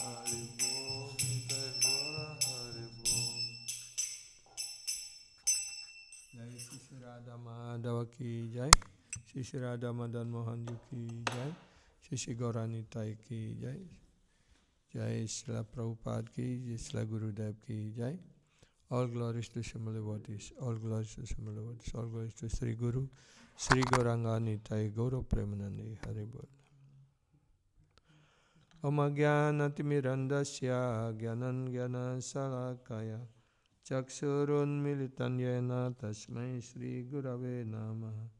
Hari Bol, Nitai Bola, Hari Bol. Jai Shri Radha Madhava ki Jai, Shri Radha Madan Mohan Ji ki Jai, Shri Gauranitai ki Jai, Jai Srila Prabhupada ki, Jai Srila Gurudev ki Jai. All glories to Srimad Devotees, all glories to Srimad Devotees, all glories to Sri Guru, Sri Gauranga Nitai Gaura Premanandi Hari Bol. Om Jnanatirmirandasya Jnanan Jnana Salakaya Chakshurun Militan Yena Tasmai Shri Gurave Namaha.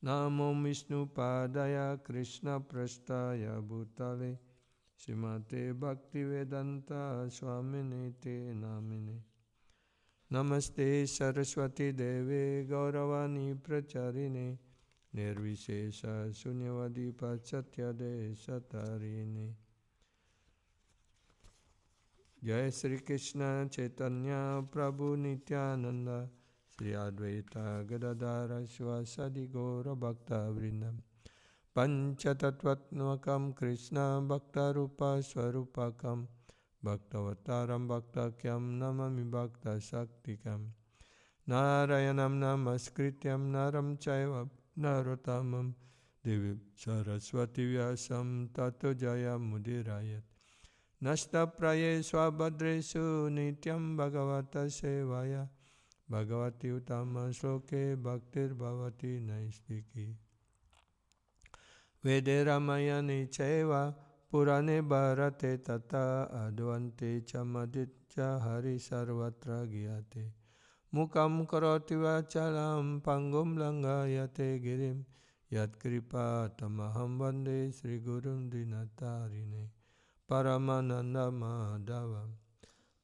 Namo Vishnu Padaya Krishna Prastaya Bhutale Srimate Bhaktivedanta Swamine Te Namine. Namaste Saraswati Deve Gauravani Pracharine Nirvishesha Sunyavadi Pachatya De Satarine. Jai Sri Krishna Chaitanya Prabhu Nityananda Sri Advaita Gadadara Swasadi Gaura Bhakta Vrindam Panchatattvatmakam Krishna Bhakta Rupa Swarupakam Bhaktavataram Bhaktakyam Namami Bhakta Shaktikam Narayanam Namaskrityam Naram Chaiva Narotamam Devi Saraswati Vyasam Tato Jaya Mudirayat Nasta Praye Swabhadresu Nityam Bhagavata Sevaya Bhagavati Utama Sloke Bhaktir Bhavati Naistiki Vede Ramayani Cheva Purane Bharate Tata Advante Chamaditya Hari Sarvatra Giyate Mukam Karoti Vachalam Pangum Langayate Girim Yat Kripa Tamaham Vande Sri Gurum Dinatarine Paramananda Madhava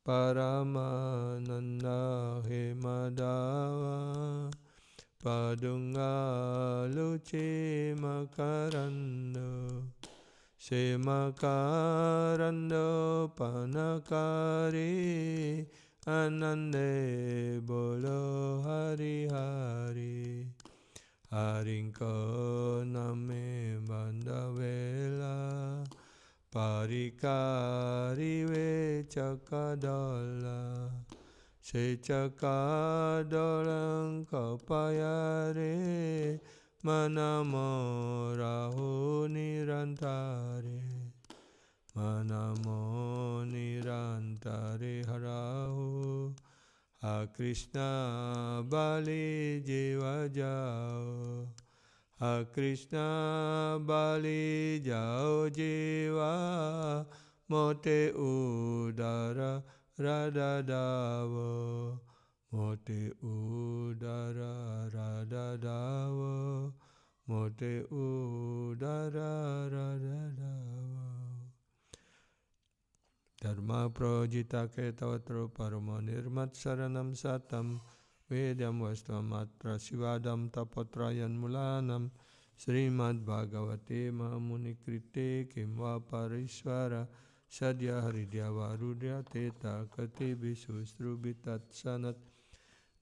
Paramananda He Madhava Padunga Luchi Makarando Se Makarando Panakari Anande Bolo Hari Hari Harinko Name Bandavela Parikari Vechakadola Sechakadolang Kapayare Manamo Rahu Nirantare Manamo Nirantare Harahu Ha Krishna Bali Jiva Jao Ha Krishna Bali Jao Jiva Mote Udara Radadavo Mote Udara Radadavo Mote Udara Radadavo Dharma Projita Ketavatro Parama Nirmat Saranam Satam Vedam Vastamatra Sivadam Tapatrayan Mulanam Srimad Bhagavate Mahamuni Krite Kimva Parishvara Sadhya Hridya Varudya Teta Kati Vishustrubitat Sanat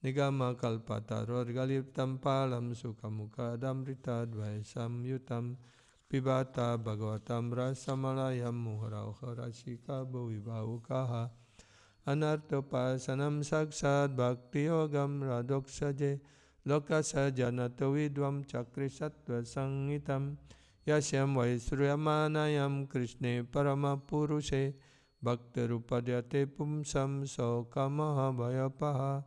Nigama Kalpataror Galiptam Palam Sukamuka Damrita Dvaisam Yutam Pibata Bhagavatam Rasamalayam Muhara Rashika Bhuvibhaukaha Anartopasanam Saksad Bhakti Yogam Radoksaje Lokasa Janato Vidvam Chakri Sattva Sangitam Yasyam Vaisruyamanayam Krishne Parama Purushe Bhakti Rupadyate Pumsam Sokamaha Bhayapaha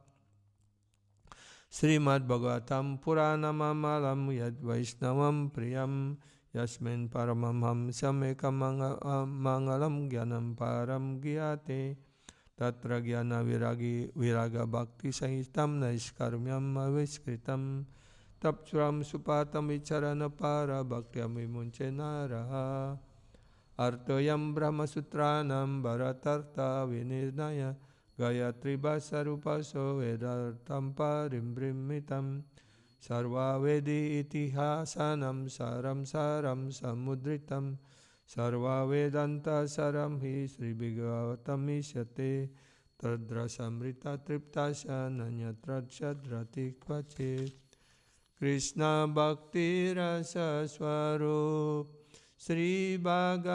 Srimad Bhagavatam Puranamamalam Yad Vaishnavam Priyam Yasmin Paramam Hamsam Ekam Mangalam Gyanam Param Gyate Tatra Gyana Viraga Bhakti Sahitam Naiskarmyam Aviskritam Tapsuram Supatam Vicharana Para Bhaktyam Vimunchenaraha Artoyam Brahma Sutranam Bharatartha Vinirnaya Gayatri Basarupaso Vedartam Parimbrimitam Sarva Vedi Itihasanam Saram Saram Samudritam Sarva Vedanta Saram Hi Sri Bhagavatam Isyate Tadrasamrita Triptasya Nanyatradshadrati Kvachit Krishna Bhakti Rasa Swarup Sri Bhagavato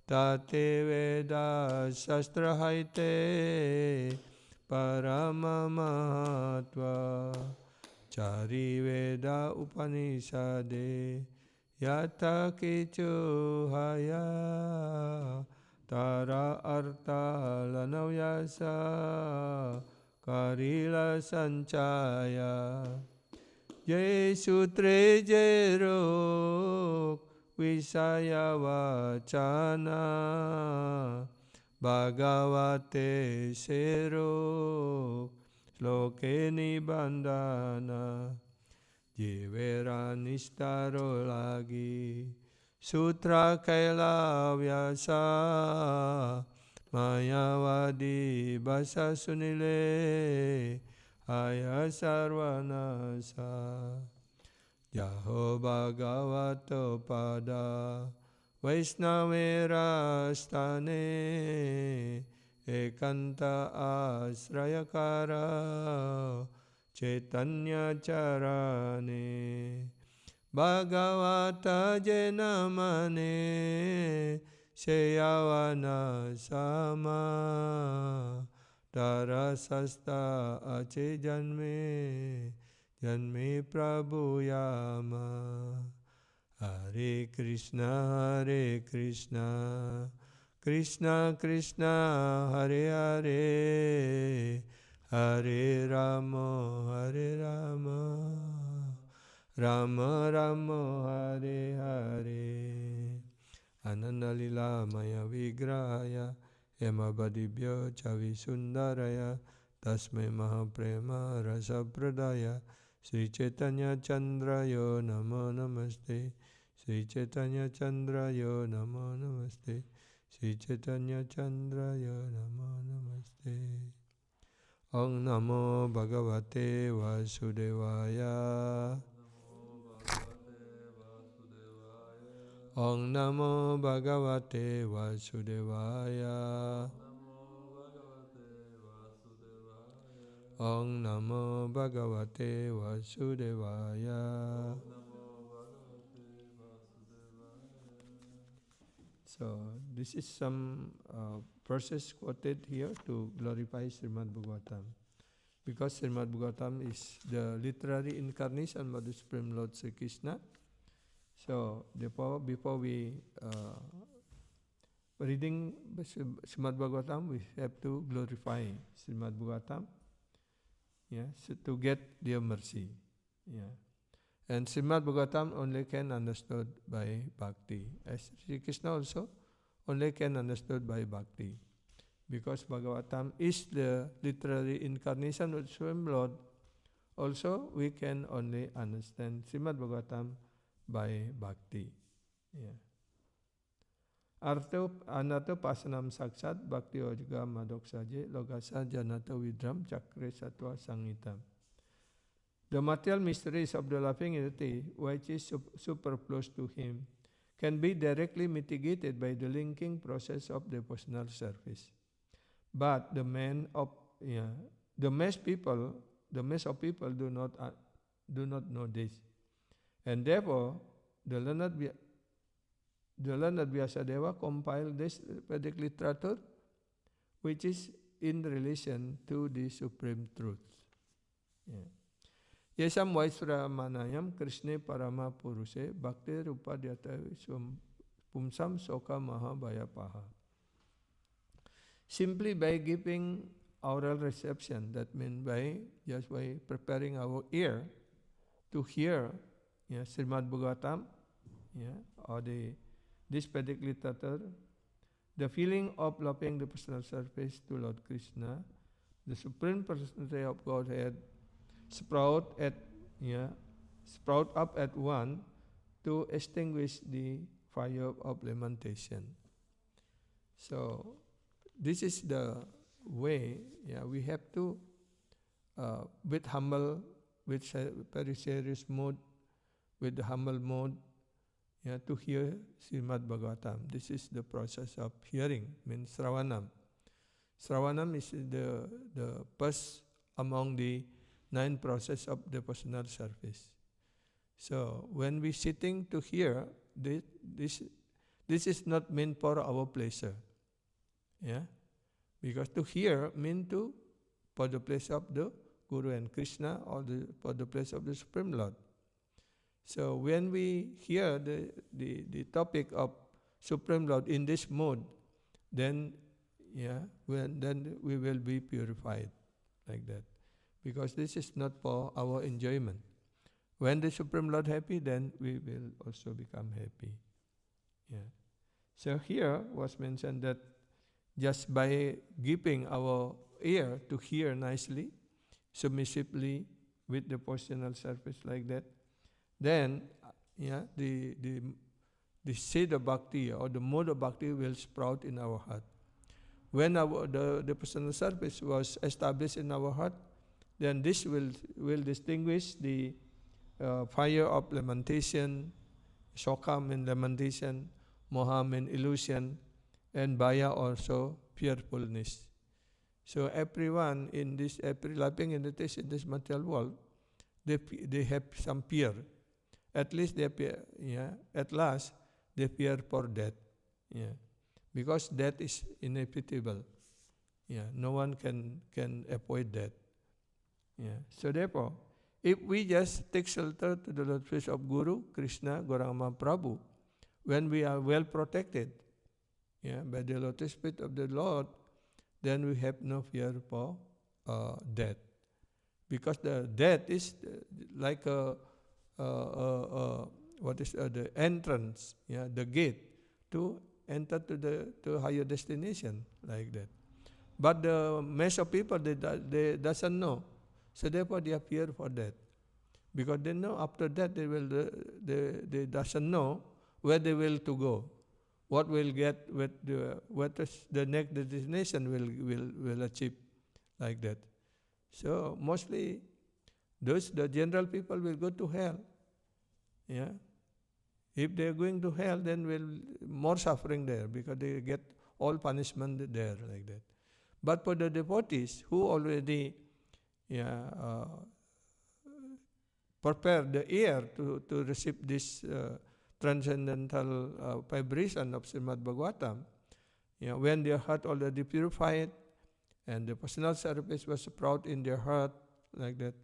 Tate Veda Shastra Haite Parama Mahatva Chari Veda Upanishade Yata Kichu Haya Tara Arta Lanavyasa Karila Sanchaya Jai Sutre Jai Rok Visaya Vachana Bhagavate Sero Sloke Nibandana Jivera Nistaro Lagi Sutra Kaila Vyasa Mayavadi Basa Sunile Aya Sarvanasa Yaho Bhagavato Pada Vaishnavera Stane Ekanta Asrayakara Chaitanya Charane Bhagavata Jenamane Seyavana Sama Tarasasta Ache Janme Janme Prabhu Yama Hare Krishna Krishna Krishna Hare Hare Hare Rama Rama Rama Hare Hare Ananda Lila Maya Vigrahaya Ema Badibhyo Chavi Sundaraya Tasmai Mahaprema Rasa Pradaya Sri Chaitanya Chandrayo Namo Namaste Sri Chaitanya Chandrayo Namo Namaste Sri Chaitanya Chandrayo Namo Namaste Om Namo Bhagavate Vasudevaya Om Namo Bhagavate Vasudevaya Om Namo Bhagavate Vasudevaya. So this is some verses quoted here to glorify Srimad Bhagavatam. Because Srimad Bhagavatam is the literary incarnation of the Supreme Lord Sri Krishna. So therefore, before we reading Srimad Bhagavatam, we have to glorify Srimad Bhagavatam. Yeah, so to get their mercy. Yeah. And Srimad Bhagavatam only can understood by bhakti. As Sri Krishna also only can understood by bhakti. Because Bhagavatam is the literary incarnation of Supreme Lord, also we can only understand Srimad Bhagavatam by bhakti. Yeah. Arto anato pasanam saksat bhakti ojga madoksaje logasa janato vidram chakre satwa sangitam. The material mysteries of the laughing entity, which is superfluous to him, can be directly mitigated by the linking process of devotional service. But the mass of people do not know this, and therefore the learned Vyasadeva compiled this Vedic literature, which is in relation to the supreme truth. Yeah. Yesam Vaisramanayam Krishne Parama Purushe Bhakti Rupadyata Pumsam Soka Mahabhayapaha. Simply by giving oral reception, that means by preparing our ear to hear Srimad Bhagavatam, or this Vedic literature, the feeling of loving the personal service to Lord Krishna, the Supreme Personality of Godhead, sprout up at one to extinguish the fire of lamentation. So this is the way. We have to, with humble, with very serious mode, with the humble mode, to hear Srimad Bhagavatam. This is the process of hearing, means Sravanam. Sravanam is the first among the 9 process of devotional service. So when we sitting to hear, this is not meant for our pleasure. Yeah? Because to hear means to for the pleasure of the Guru and Krishna, or for the pleasure of the Supreme Lord. So when we hear the topic of Supreme Lord in this mode, then then we will be purified like that. Because this is not for our enjoyment. When the Supreme Lord happy, then we will also become happy. Yeah. So here was mentioned that just by giving our ear to hear nicely, submissively, with the personal service like that, then the seed of bhakti or the mode of bhakti will sprout in our heart. When the personal service was established in our heart, then this will distinguish the fire of lamentation, shokha means lamentation, moha means illusion, and bhaya also fearfulness. So everyone in this, living in this material world, they have some fear. At least they fear, at last they fear for death. Yeah. Because death is inevitable. Yeah. No one can avoid that. Yeah. So therefore, if we just take shelter to the Lord feet of Guru, Krishna, Gauranga Prabhu, when we are well protected by the lotus feet of the Lord, then we have no fear for death. Because the death is like the entrance, the gate to enter to higher destination, like that. But the mass of people, they doesn't know. So therefore they fear for that. Because they know after that they doesn't know where they will to go. What will get what is the next destination will achieve, like that. So mostly the general people will go to hell. Yeah. If they are going to hell, then will more suffering there, because they get all punishment there, like that. But for the devotees who already prepare the ear to receive this transcendental vibration of Srimad Bhagavatam, when their heart already purified and the personal service was proud in their heart, like that,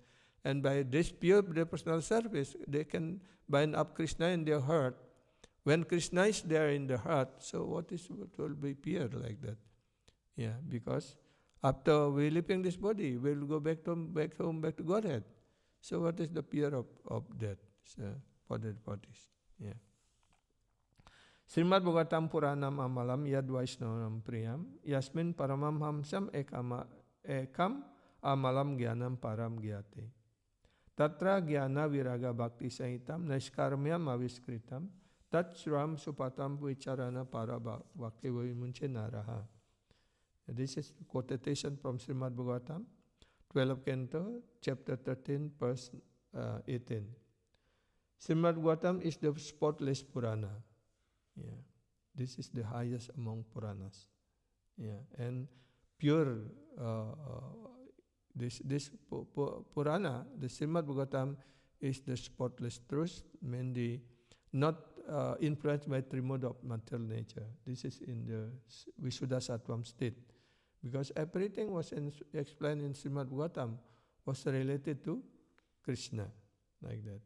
and by this pure personal service, they can bind up Krishna in their heart. When Krishna is there in the heart, so what will be pure, like that? Yeah, because after we leaving this body, we'll go back home, back to Godhead. So what is the fear of that for the devotees? Yeah. Srimad Bhagavatam Puranam Amalam Yad Vaishnavam Priyam Yasmin Paramam Hamsam Ekam Amalam Gyanam Param Gyate Tatra Gyana Viraga Bhakti Sahitam Naishkarmyam Aviskritam Tat Sram Supatam Vicharana Para Bhakti Vimunche Naraha. This is quotation from Srimad Bhagavatam, 12th Canto, chapter 13, verse 18. Srimad Bhagavatam is the spotless Purana. Yeah. This is the highest among Puranas. Yeah. And pure, this Purana, the Srimad Bhagavatam, is the spotless truth, mainly not influenced by three modes of material nature. This is in the Visuddha Sattvam state. Because everything was explained in Srimad Bhagavatam was related to Krishna, like that.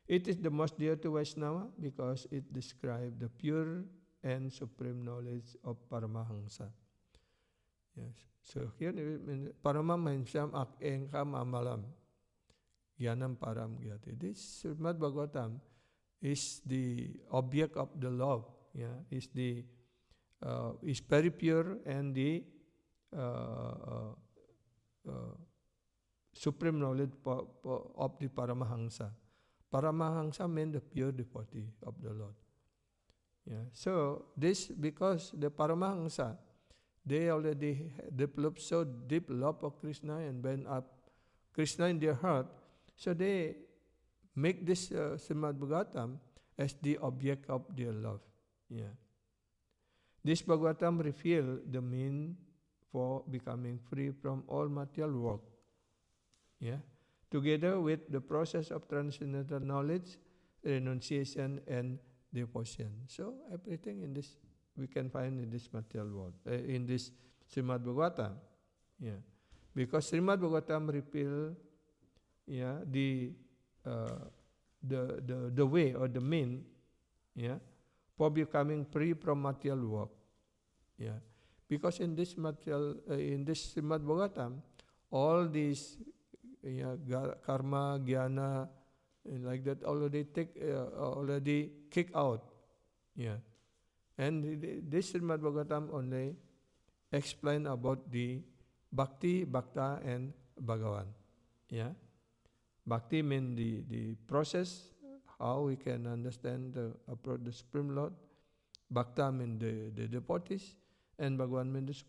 It is the most dear to Vaishnava because it describes the pure and supreme knowledge of Paramahamsa. Yes. So here Paramahamsam Akengkam Amalam Gyanam Param Gyati. This Srimad Bhagavatam is the object of the love. Is very pure and the supreme knowledge of the Paramahamsa. Paramahamsa means the pure devotee of the Lord. Yeah. So this, because the Paramahamsa, they already developed so deep love of Krishna and bind up Krishna in their heart, so they make this Srimad Bhagavatam as the object of their love. Yeah. This Bhagavatam reveals the means for becoming free from all material work. Yeah. together with the process of transcendental knowledge, renunciation, and devotion. So everything in this we can find in this material world, in this Srimad Bhagavatam. Yeah, because Srimad Bhagavatam reveal, yeah, the way or the mean, yeah, for becoming free from material work. Yeah, because in this material, in this Srimad Bhagavatam, all these, yeah, karma, jnana, and like that already kick out. Yeah, and this Srimad Bhagavatam only explain about the bhakti, bhakta, and Bhagavan. Yeah, bhakti means the process, how we can understand the Supreme Lord. Bhakta means the devotees, and Bhagavan means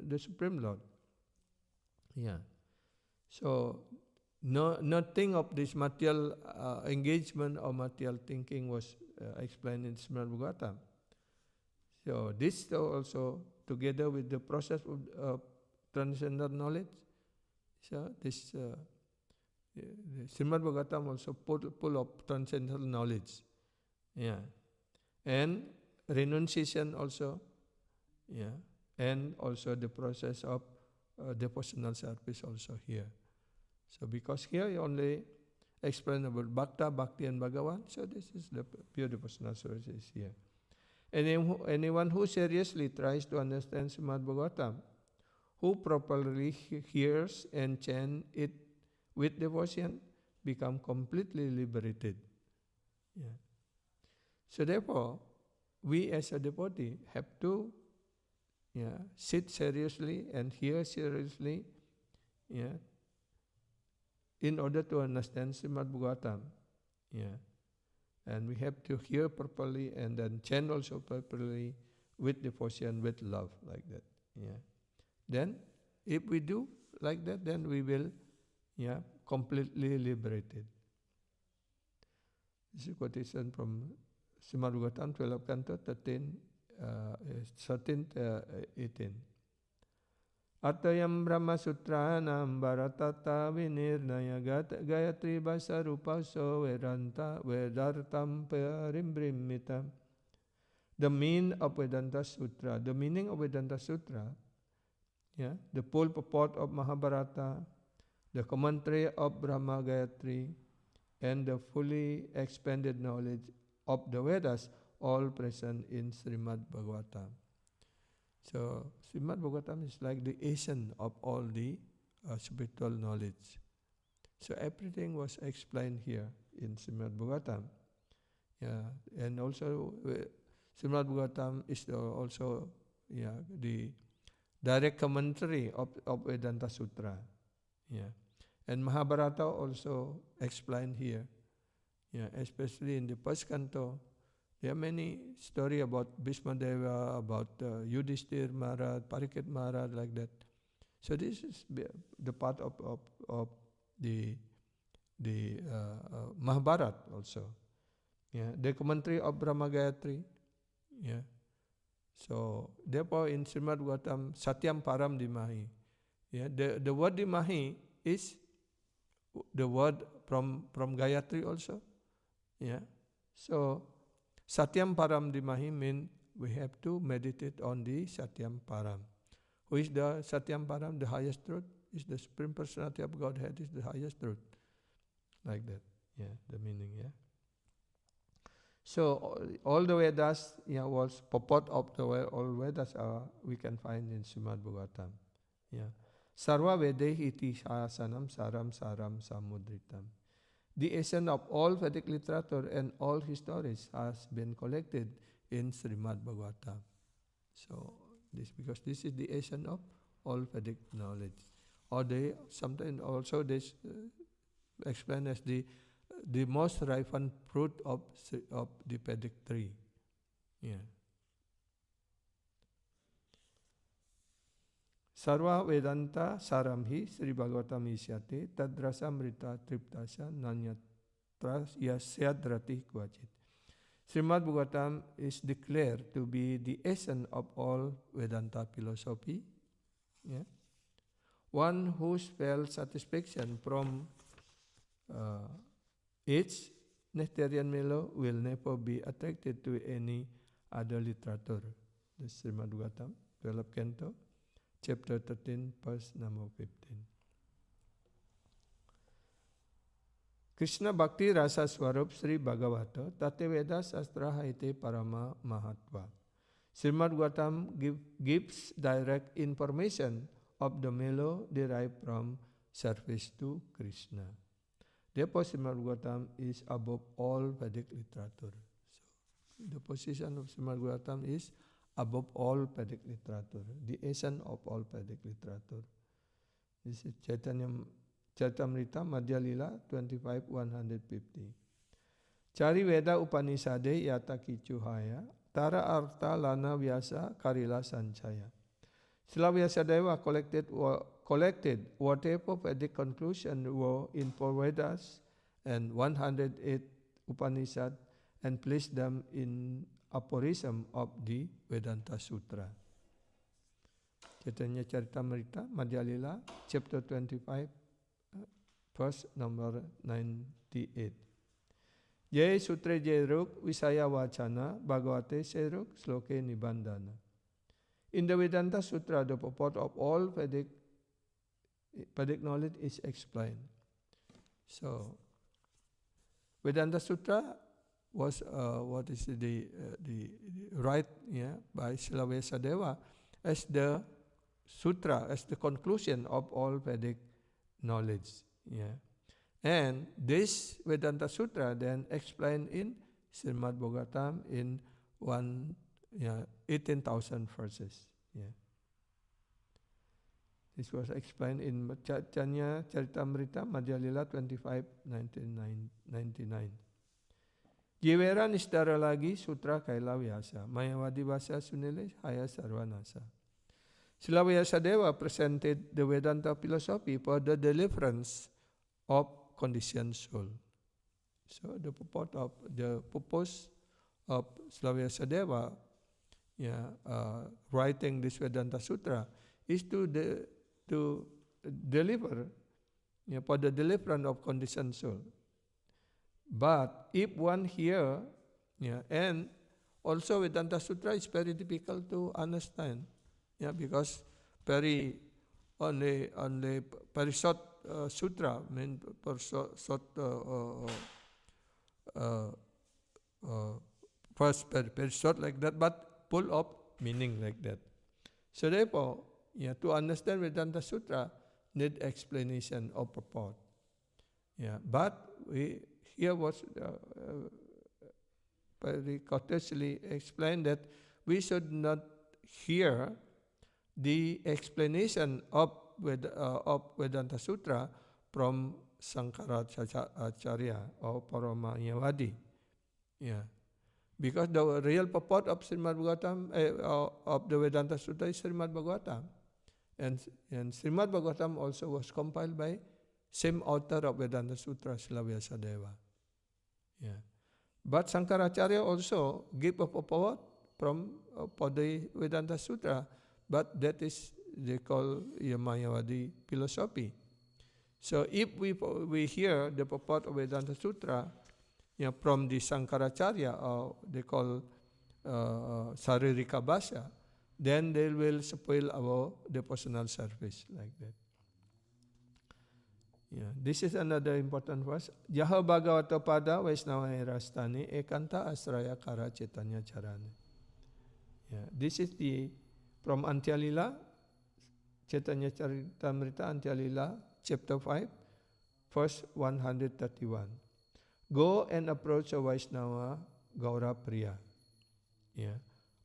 the Supreme Lord. Yeah. So nothing of this material engagement or material thinking was explained in Srimad Bhagavatam. So this also, together with the process of transcendental knowledge, so this the Srimad Bhagavatam also full of transcendental knowledge. Yeah. And renunciation also. Yeah. And also the process of devotional service also here. So because here you only explain about Bhakta, Bhakti, and Bhagavan, so this is the pure devotional service here. Anyone who seriously tries to understand Srimad Bhagavatam, who properly hears and chants it with devotion, become completely liberated. Yeah. So therefore, we as a devotee have to, yeah, sit seriously and hear seriously, yeah, in order to understand Srimad Bhagavatam. Yeah. And we have to hear properly and then chant also properly with devotion, with love, like that. Yeah. Then, if we do like that, then we will, yeah, completely liberated. This is quotation from Srimad Bhagavatam, 12th Canto, 18. Atayam Brahma Sutranam Bharatata Vinirnaya Gayatri Vasarupaso Vedartam Parimbrimitam. The meaning of Vedanta Sutra. The meaning of Vedanta Sutra, yeah, the full purport of Mahabharata, the commentary of Brahma Gayatri, and the fully expanded knowledge of the Vedas, all present in Srimad Bhagavatam. So, Srimad Bhagavatam is like the essence of all the spiritual knowledge. So, everything was explained here in Srimad Bhagavatam. Yeah, and also Srimad Bhagavatam is also, yeah, the direct commentary of Vedanta Sutra. Yeah. And Mahabharata also explained here. Yeah, especially in the first canto, there are many stories about Bhishma Deva, about Yudhishthir Maharaj, Parikshit Maharaj, like that. So this is the part of the Mahabharata also. Yeah, the commentary of Brahma Gayatri. Yeah. So therefore, in Srimad Bhagavatam, Satyam Param Dimahi. Yeah, the word Dimahi is the word from Gayatri also. Yeah. So Satyam Param Dimahi means we have to meditate on the Satyam Param. Who is the Satyam Param? The highest truth is the Supreme Personality of Godhead, is the highest truth. Like that. Yeah, the meaning, yeah. So all the Vedas, yeah, was purport of all Vedas we can find in Srimad Bhagavatam. Yeah. Sarva Vedehi iti shasanam saram samudritam. The essence of all Vedic literature and all histories has been collected in Srimad Bhagavatam. So because this is the essence of all Vedic knowledge. Or they sometimes also this explained as the most ripened fruit of the Vedic tree. Yeah. Sarva Vedanta Saramhi Sri Bhagavatam Isyate Tadrasamrita Triptasya Nanyatra Yasyadrati Kvachit. Srimad Bhagavatam is declared to be the essence of all Vedanta philosophy. Yeah. One who felt satisfaction from each Nectarian Melo will never be attracted to any other literature. The Srimad Bhagavatam, 12th Canto, chapter 13, verse number 15. Krishna Bhakti Rasa Swarup Sri Bhagavata Tate Veda Sastra Haite Parama Mahatva. Srimad Bhagavatam gives direct information of the Melo derived from service to Krishna. Therefore, Srimad Bhagavatam is above all Vedic literature. So, the position of Srimad Bhagavatam is above all Vedic literature, the essence of all Vedic literature. This is Chaitamrita Madhya Lila 25:150. Cari Veda Upanishade Yata Kichuhaya Tara Artha Lana Vyasa Karila Sanchaya. Srila Vyasadeva collected whatever Vedic conclusion were in 4 Vedas and 108 Upanishads and placed them in aphorism of the Vedanta Sutra. Chaitanya Charitamrita Madhya Lila, chapter 25, verse number 98. Jai Sutre Jai Ruk Visaya Vachana Bhagavate Seruk Sloke Nibandana. In the Vedanta Sutra, the purport of all Vedic knowledge is explained. So, Vedanta Sutra was the right by Srila Vyasadeva as the sutra, as the conclusion of all Vedic knowledge. And this Vedanta Sutra then explained in Srimad Bhagavatam in 18,000 verses. This was explained in Chaitanya Charitamrita Madhya Lila 25:99. Jivera Nishtara lagi Sutra Kaila Vyasa Mayavadi Vasa Sunile Haya Sarvanasa. Srila Vyasadeva presented the Vedanta philosophy for the deliverance of conditioned soul. So the purpose of Srila Vyasadeva writing this Vedanta Sutra is to deliver for the deliverance of conditioned soul. But if one here, and also Vedanta Sutra is very difficult to understand, because very short sutra, first very short like that, but full of meaning like that. So therefore, to understand Vedanta Sutra, need explanation of purport. But here was very courteously explained that we should not hear the explanation of Vedanta Sutra from Sankaracharya or Paramayavadi. Because the real purport of Srimad Bhagavatam, of the Vedanta Sutra is Srimad Bhagavatam. And Srimad Bhagavatam also was compiled by same author of Vedanta Sutra, Srila Vyasadeva. But Sankaracharya also gave a purport for the Vedanta Sutra, but that is they call Mayavadi philosophy. So if we hear the purport of Vedanta Sutra from the Sankaracharya, or they call Saririka Bhasha, then they will spoil our devotional service like that. This is another important verse. Jaha Bhagavata Pada Vaishnava Rastani Ekanta Asraya Kara Chaitanya Charane. This is from Antyalila, Chaitanya Charitamrita Antyalila, chapter 5, verse 131. Go and approach a Vaishnava Gaura Priya.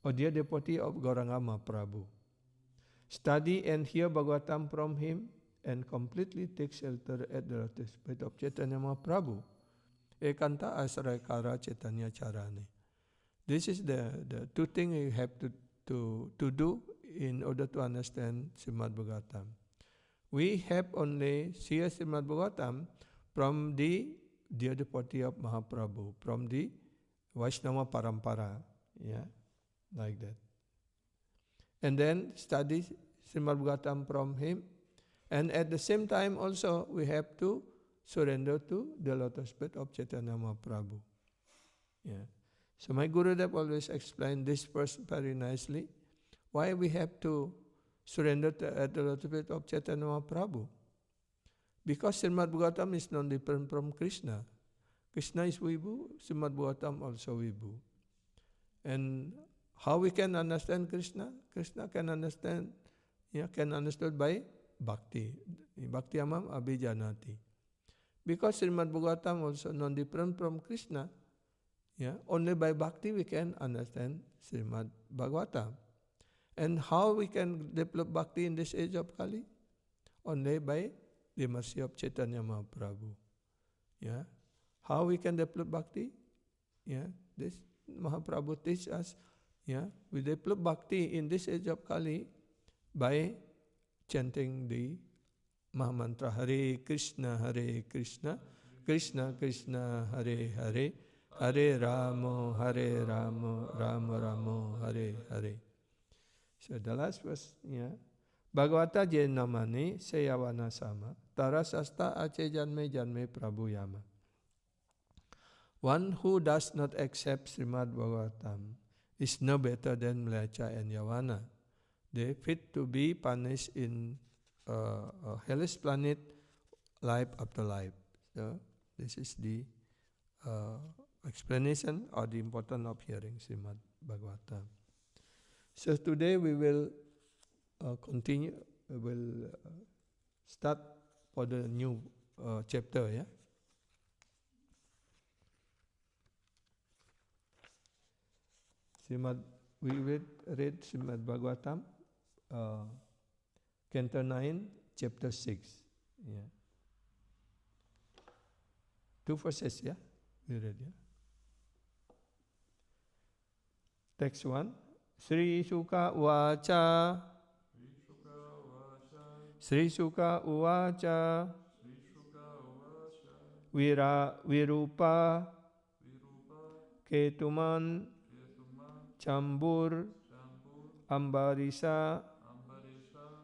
O dear devotee of Gauranga Mahaprabhu. Study and hear Bhagavatam from him and completely take shelter at the lotus feet of Chaitanya Mahaprabhu. Ekanta Asrakara Chaitanya Charane. This is the two things you have to do in order to understand Srimad Bhagavatam. We have only hear Srimad Bhagavatam from the dear devotee of Mahaprabhu, from the Vaishnava Parampara, like that. And then study Srimad Bhagavatam from him. And at the same time also we have to surrender to the lotus feet of Chaitanya Mahaprabhu. Yeah. So my Gurudev always explained this verse very nicely. Why we have to surrender at the lotus feet of Chaitanya Mahaprabhu? Because Srimad Bhagavatam is non different from Krishna. Krishna is Vibhu, Srimad Bhagavatam also Vibhu. And how we can understand Krishna? Krishna can understand, can understood by bhakti. Bhakti amam abhijanati. Because Srimad Bhagavatam also non different from Krishna. Only by bhakti we can understand Srimad Bhagavatam. And how we can develop bhakti in this age of Kali? Only by the mercy of Chaitanya Mahaprabhu. How we can develop bhakti? This Mahaprabhu teach us. We develop bhakti in this age of Kali by chanting the Mahamantra Hare Krishna, Krishna Krishna, Hare Hare, Hare Rama, Rama Rama, Hare Hare. So the last verse, Bhagavata je namani seyavana sama, tarasasta ache janme Prabhu yama. One who does not accept Srimad Bhagavatam is no better than Mlecha and Yavana. They fit to be punished in a hellish planet, life after life. So this is the explanation or the importance of hearing Srimad Bhagavatam. So today we will continue. We will start for the new chapter. We read Srimad Bhagavatam, Canto 9, Chapter 6. 2 verses, we read, Text 1. Sri Shuka Uvacha. Sri Shuka Uvacha. Virupa Ketuman Chambur Ambarisha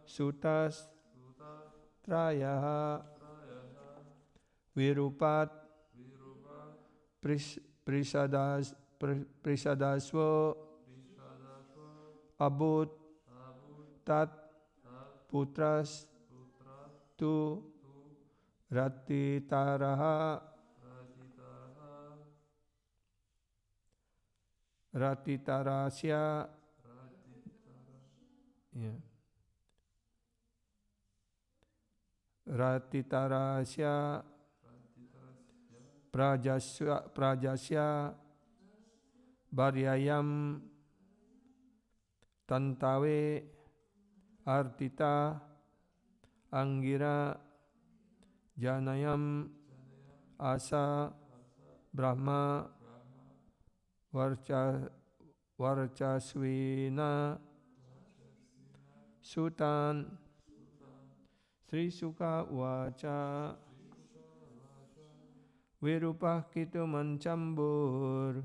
Sutas Trayaha Virupat Prisadaswa Abut Tat Putras Tu Rathitaraha Rathitarasya Rathitarasya Prajasya Bharyayam Tantawe Artita Angira Janayam Asa Brahma Varchasvina Sutan Sri Sukha Uvacha Virupah Ketuman Chambur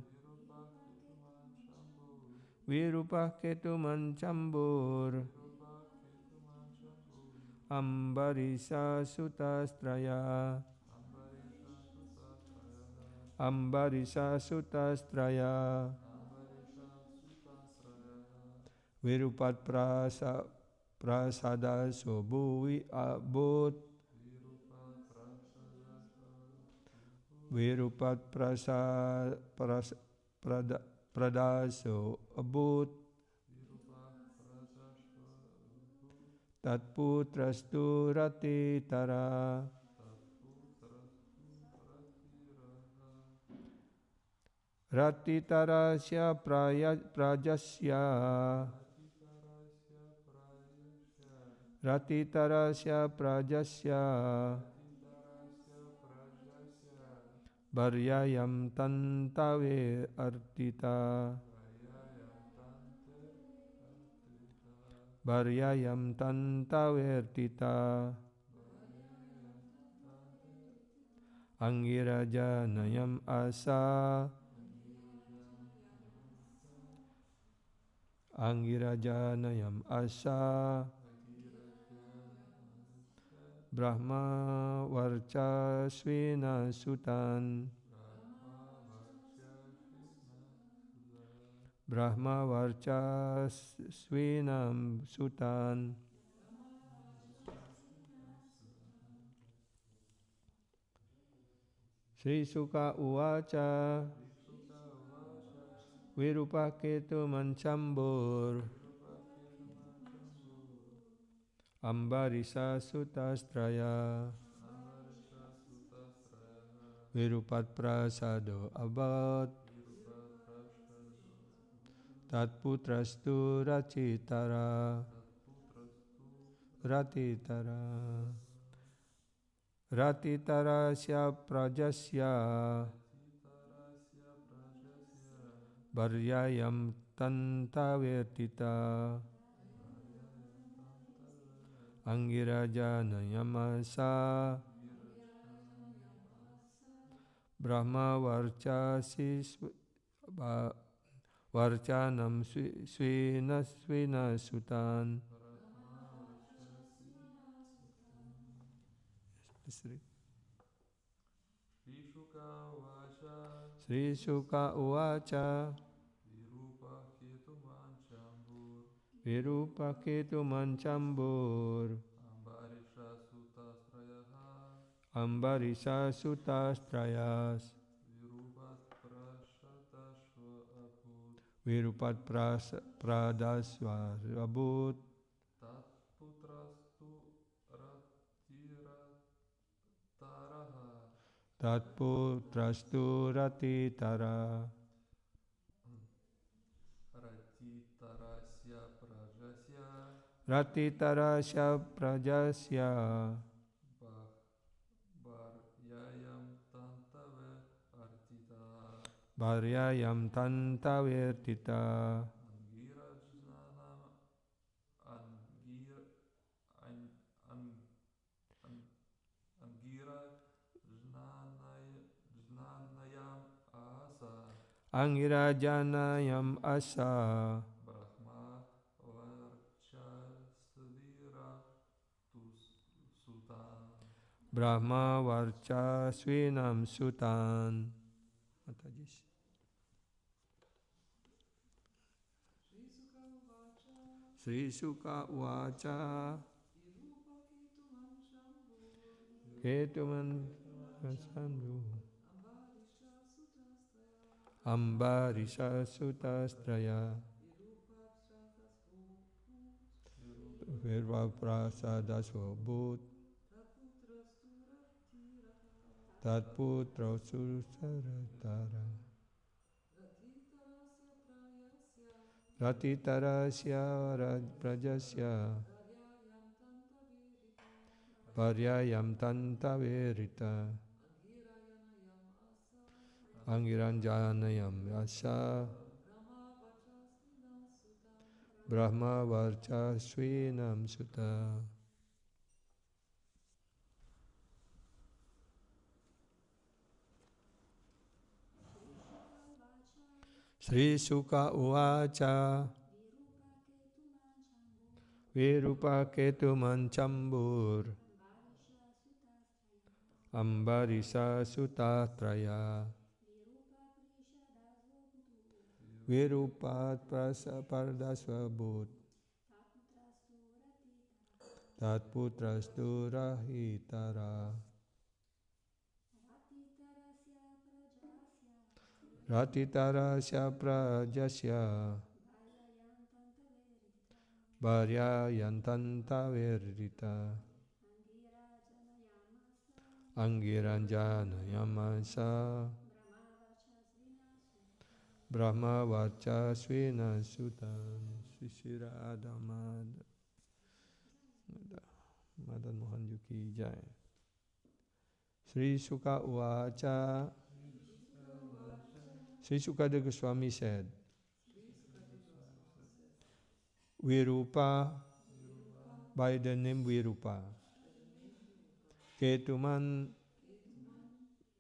Virupah Ketuman Chambur Ambarisha Sutastraya Ambarisha Sutastraya Virupat Prasada Sobhuvi Abut Virupat Pradaso Abut Tatputrastu Rathitara Rathitarasya Prajasya Rathitarasya Prajasya Bharyayam Tantave Artita Bharyayam Tantave Artita Angira Janayam Asa Angira Janayam Asa Brahma Varchasvina Sutan. Brahma Varchasvinam Sutan. Sri Suka Uvacha Virupaketu Mancambur Ambarisha Sutastraya Virupat Prasado Abad Tatputrastu Rathitara Rathitara Rathitara Sya Prajasya Varyayam Tantavirtita Angira Janayamasa Brahma Varchanam Svina Sutan. Sri Suka Uvacha Virupaketu Mancambur Ambarisha Sutastrayas Virupat Pradasvarabhut Tatputrastu Rathitara Rathitarasya Prajasya Bharyayam Tantavirtita Angira Janayam Asa Brahma Varchasvinam Sutan. Mataji. Sri Suka Uvacha Ketuman Sandhu Ambarisha Sutastraya Virva Prasada Svabhut Tatputra Susaratara Rathitarasya Prajasya Varyayam Tantavirita Angiranjanayam Yasa Brahma Varchasvinam Sutta. Sri Suka Uvacha Virupaketu Mancambur Ambarisha Sutastraya Virupat Pardasvabhut Tatputrastu Rathitara Rathitarasya Prajasya Bharyayan Tantavirita Angiranjanayamasa Brahma Varchasvina Sutan. Sisira Madan Mohan Yuki Jai. Sri Suka Uvacha. Sri Sukadeva Goswami said, Virupa, by the name Virupa. Ketuman,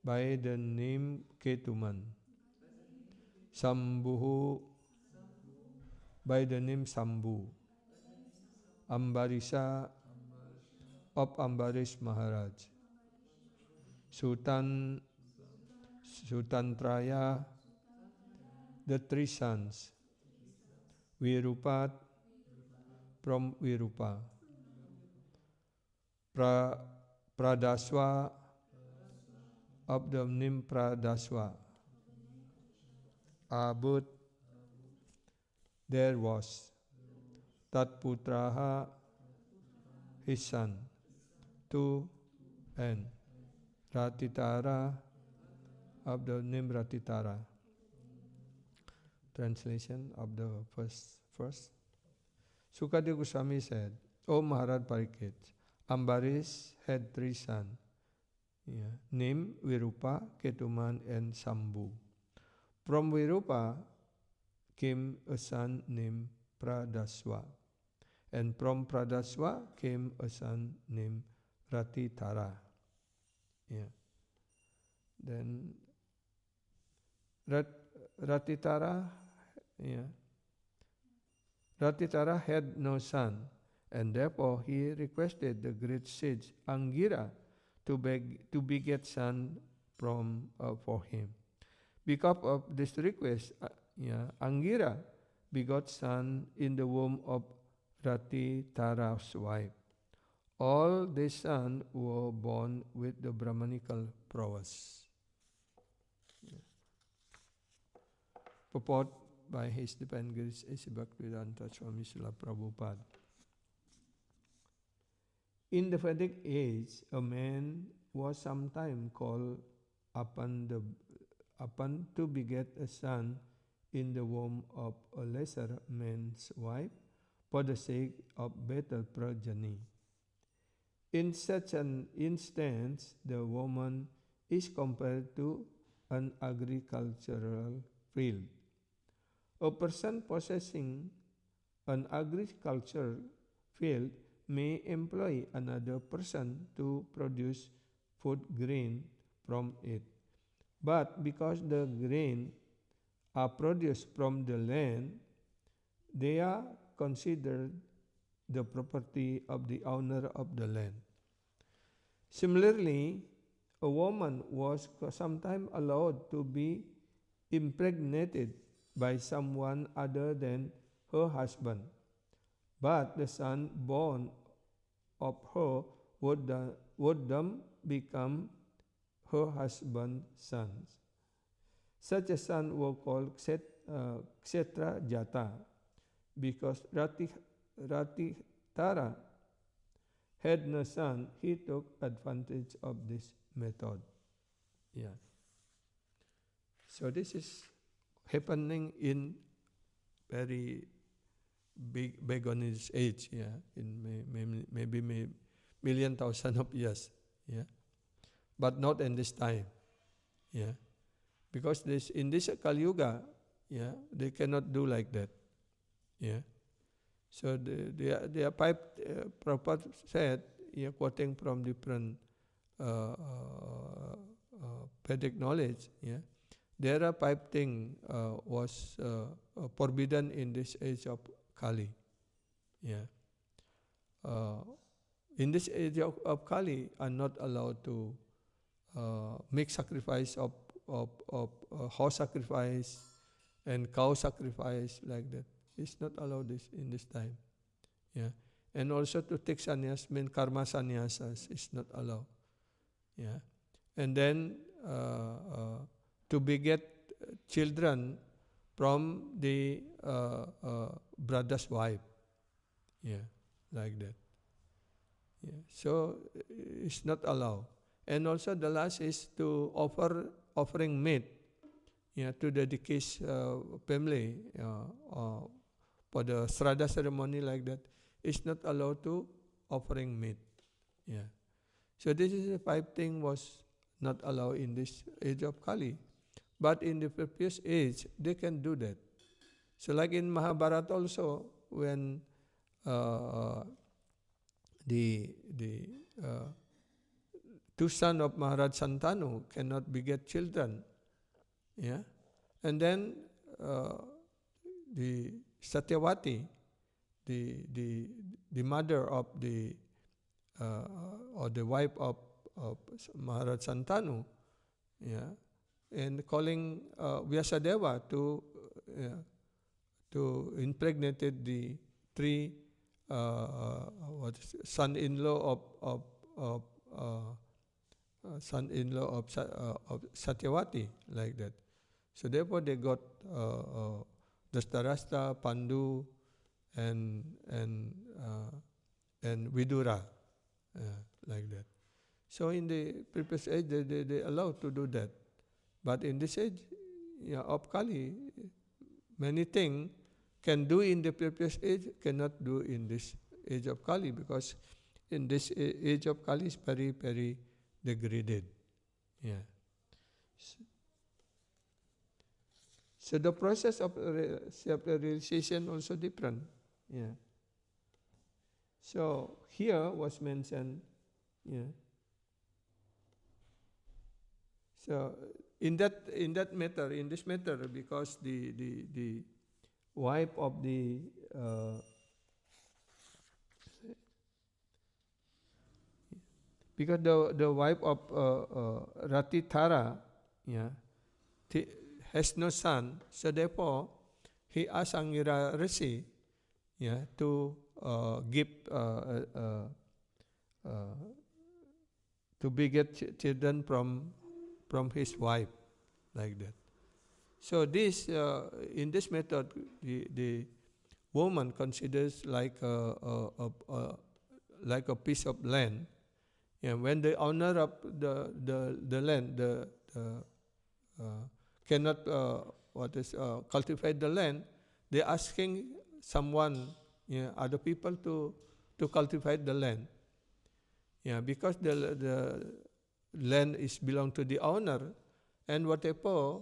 by the name Ketuman. Sambhu, by the name Sambhu. Ambarisha, of Ambarisha Maharaja, Sutantraya, the three sons, Virupad from Virupa, Pradaswa of the name Pradaswa, Abud, there was, Tatputraha, his son, two, and Rathitara of the name Rathitara. Translation of the first verse. Sukadeva Goswami said, O Maharaj Parikshit, Ambarish had three sons, named Virupa, Ketuman, and Sambhu. From Virupa came a son named Pradaswa, and from Pradaswa came a son named Rathitara. Then Rathitara had no son, and therefore he requested the great sage Angira to beget son for him. Because of this request, Angira begot son in the womb of Rathitara's wife. All these sons were born with the Brahmanical prowess. Purport by His Divine Grace A.C. Bhaktivedanta Swami Srila Prabhupada. In the Vedic age, a man was sometimes called upon to beget a son in the womb of a lesser man's wife for the sake of better progeny. In such an instance, the woman is compared to an agricultural field. A person possessing an agricultural field may employ another person to produce food grain from it. But because the grain are produced from the land, they are considered the property of the owner of the land. Similarly, a woman was sometimes allowed to be impregnated by someone other than her husband, but the son born of her would then become her husband's sons. Such a son was called Kshetra Jata, because Rathitara had no son. He took advantage of this method. So this is happening in very big begonish age, in maybe million thousand of years, but not in this time, because in this Kali-yuga, they cannot do like that, So they are Prabhupada said, quoting from different Vedic knowledge, there are five things was forbidden in this age of Kali. In this age of Kali, are not allowed to make sacrifice of horse sacrifice and cow sacrifice like that. It's not allowed in this time. And also to take sannyas, mean karma sannyasas, is not allowed. And then to beget children from the brother's wife, like that. So it's not allowed. And also the last is to offering meat, to the deceased family for the Shraddha ceremony like that. It's not allowed to offering meat. So this is the five things was not allowed in this age of Kali. But in the previous age, they can do that. So like in Mahabharata also, when the two sons of Maharaj Santanu cannot beget children, and then the Satyavati, the mother of the or the wife of Maharaj Santanu, and calling Vyasadeva to impregnated the three son-in-law of Satyavati, like that. So therefore they got Dhritarashtra, Pandu, and Vidura, like that. So in the previous age, they allowed to do that. But in this age of Kali, many things can do in the previous age, cannot do in this age of Kali, because in this age of Kali is very, very degraded. So the process of self-realization also different. So here was mentioned. So in this matter, because the wife of the wife of Rathitara, has no son, so therefore he asked Angira Rishi, to give to beget children from his wife, like that. So this in this method, the woman considers like a piece of land. When the owner of the land cannot cultivate the land, they asking someone, other people to cultivate the land. Because the land is belong to the owner, and whatever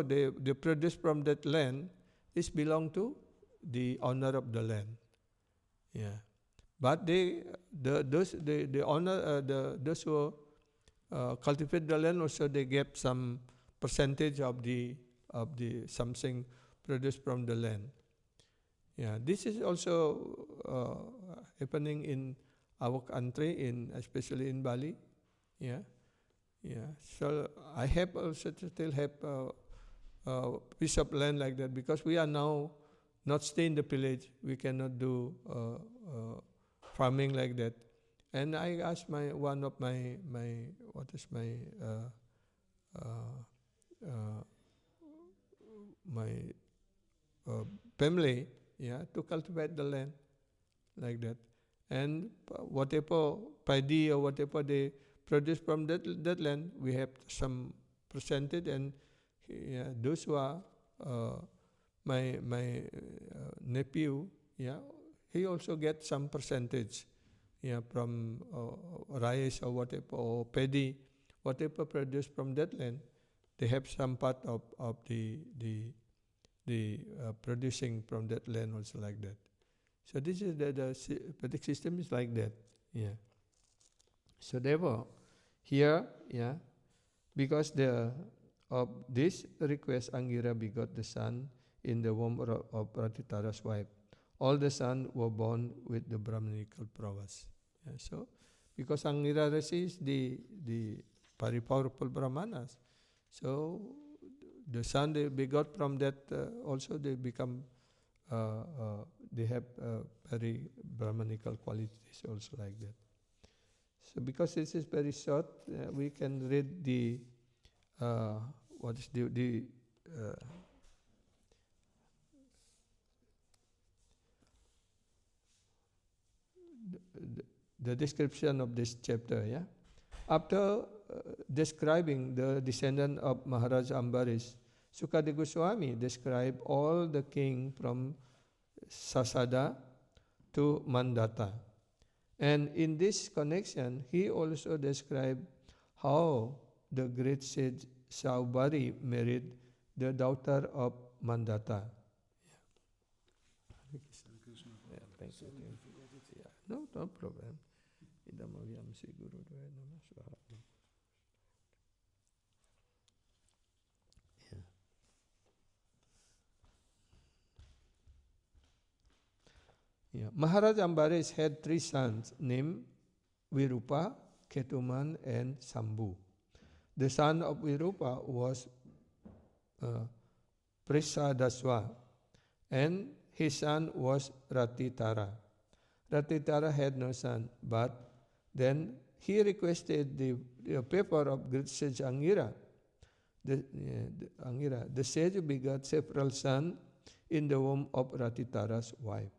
they produce from that land is belong to the owner of the land. But those who cultivate the land also, they get some percentage of the something produced from the land. This is also happening in our country, especially in Bali. So I have also still have a piece of land like that, because we are now not stay in the village. We cannot do farming like that. And I asked one of my family, to cultivate the land, like that. And whatever paddy or whatever they produce from that land, we have some percentage, and those who are my nephew, he also gets some percentage, from rice or whatever, or paddy, whatever produced from that land, they have some part of the producing from that land also, like that. So this is the Vedic system is like that. So therefore, here, because of this request, Angira begot the son in the womb of Rathitara's wife. All the sons were born with the Brahmanical prowess. So, because Angira Rishi is the very powerful Brahmanas, so the son they begot from that also they become they have very Brahmanical qualities also, like that. So because this is very short, we can read the what is the description of this chapter. After describing the descendant of Maharaja Ambarisha, Sukadeva Goswami described all the king from Sasada to Mandata. And in this connection, he also described how the great sage Saubari married the daughter of Mandata. Thank you. No problem. Yeah. Maharaja Ambarisha had 3 sons named Virupa, Ketuman, and Sambhu. The son of Virupa was Prisadaswa, and his son was Rathitara. Rathitara had no son, but then he requested the paper of great sage Angira. The sage begot several sons in the womb of Rathitara's wife.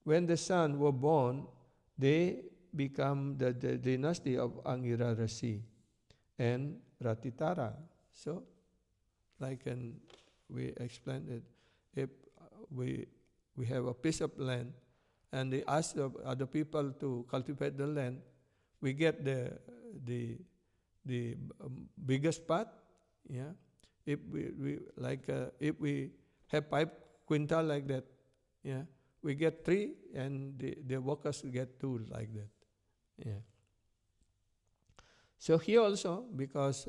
When the sons were born, they become the dynasty of Angira Rishi and Rathitara. So, we explained it, if we have a piece of land and they ask the other people to cultivate the land, we get the biggest part. Yeah, if if we have 5 quintal like that, yeah, we get 3, and the workers get 2 like that. Yeah. So here also, because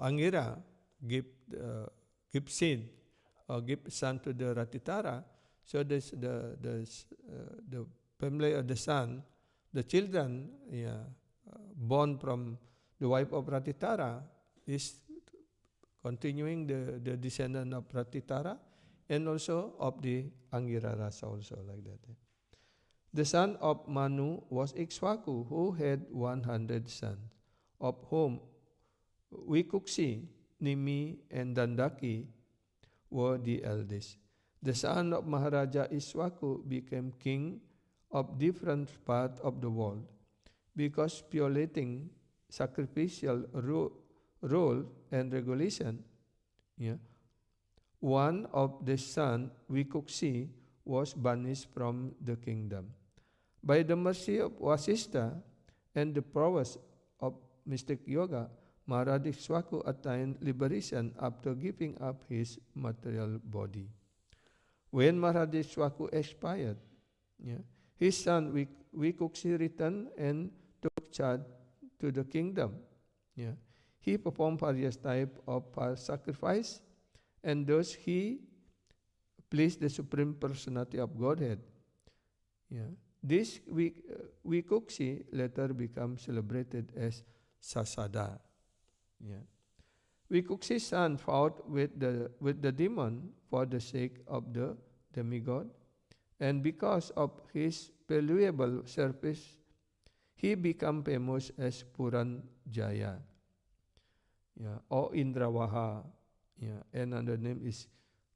Angira give seed or give son to the Rathitara, so the family of the son, the children, born from the wife of Rathitara, is continuing the descendant of Rathitara, and also of the Angira rasa also like that. The son of Manu was Ikshvaku, who had 100 sons, of whom Vikuksi, Nimi, and Dandaki were the eldest. The son of Maharaja Ikshvaku became king of different parts of the world, because violating sacrificial rule and regulation, one of the sons, Vikuksi, was banished from the kingdom. By the mercy of Vasistha and the prowess of mystic yoga, Maharaja Ikshvaku attained liberation after giving up his material body. When Maharaja Ikshvaku expired, his son Vikuksi returned and took charge to the kingdom. He performed various types of sacrifice, and thus he pleased the Supreme Personality of Godhead. This Vikuksi later became celebrated as Sasada. Vikuksi's son fought with the demon for the sake of the demigod, and because of his valuable service, he became famous as Puranjaya, or Indravaha. Another name is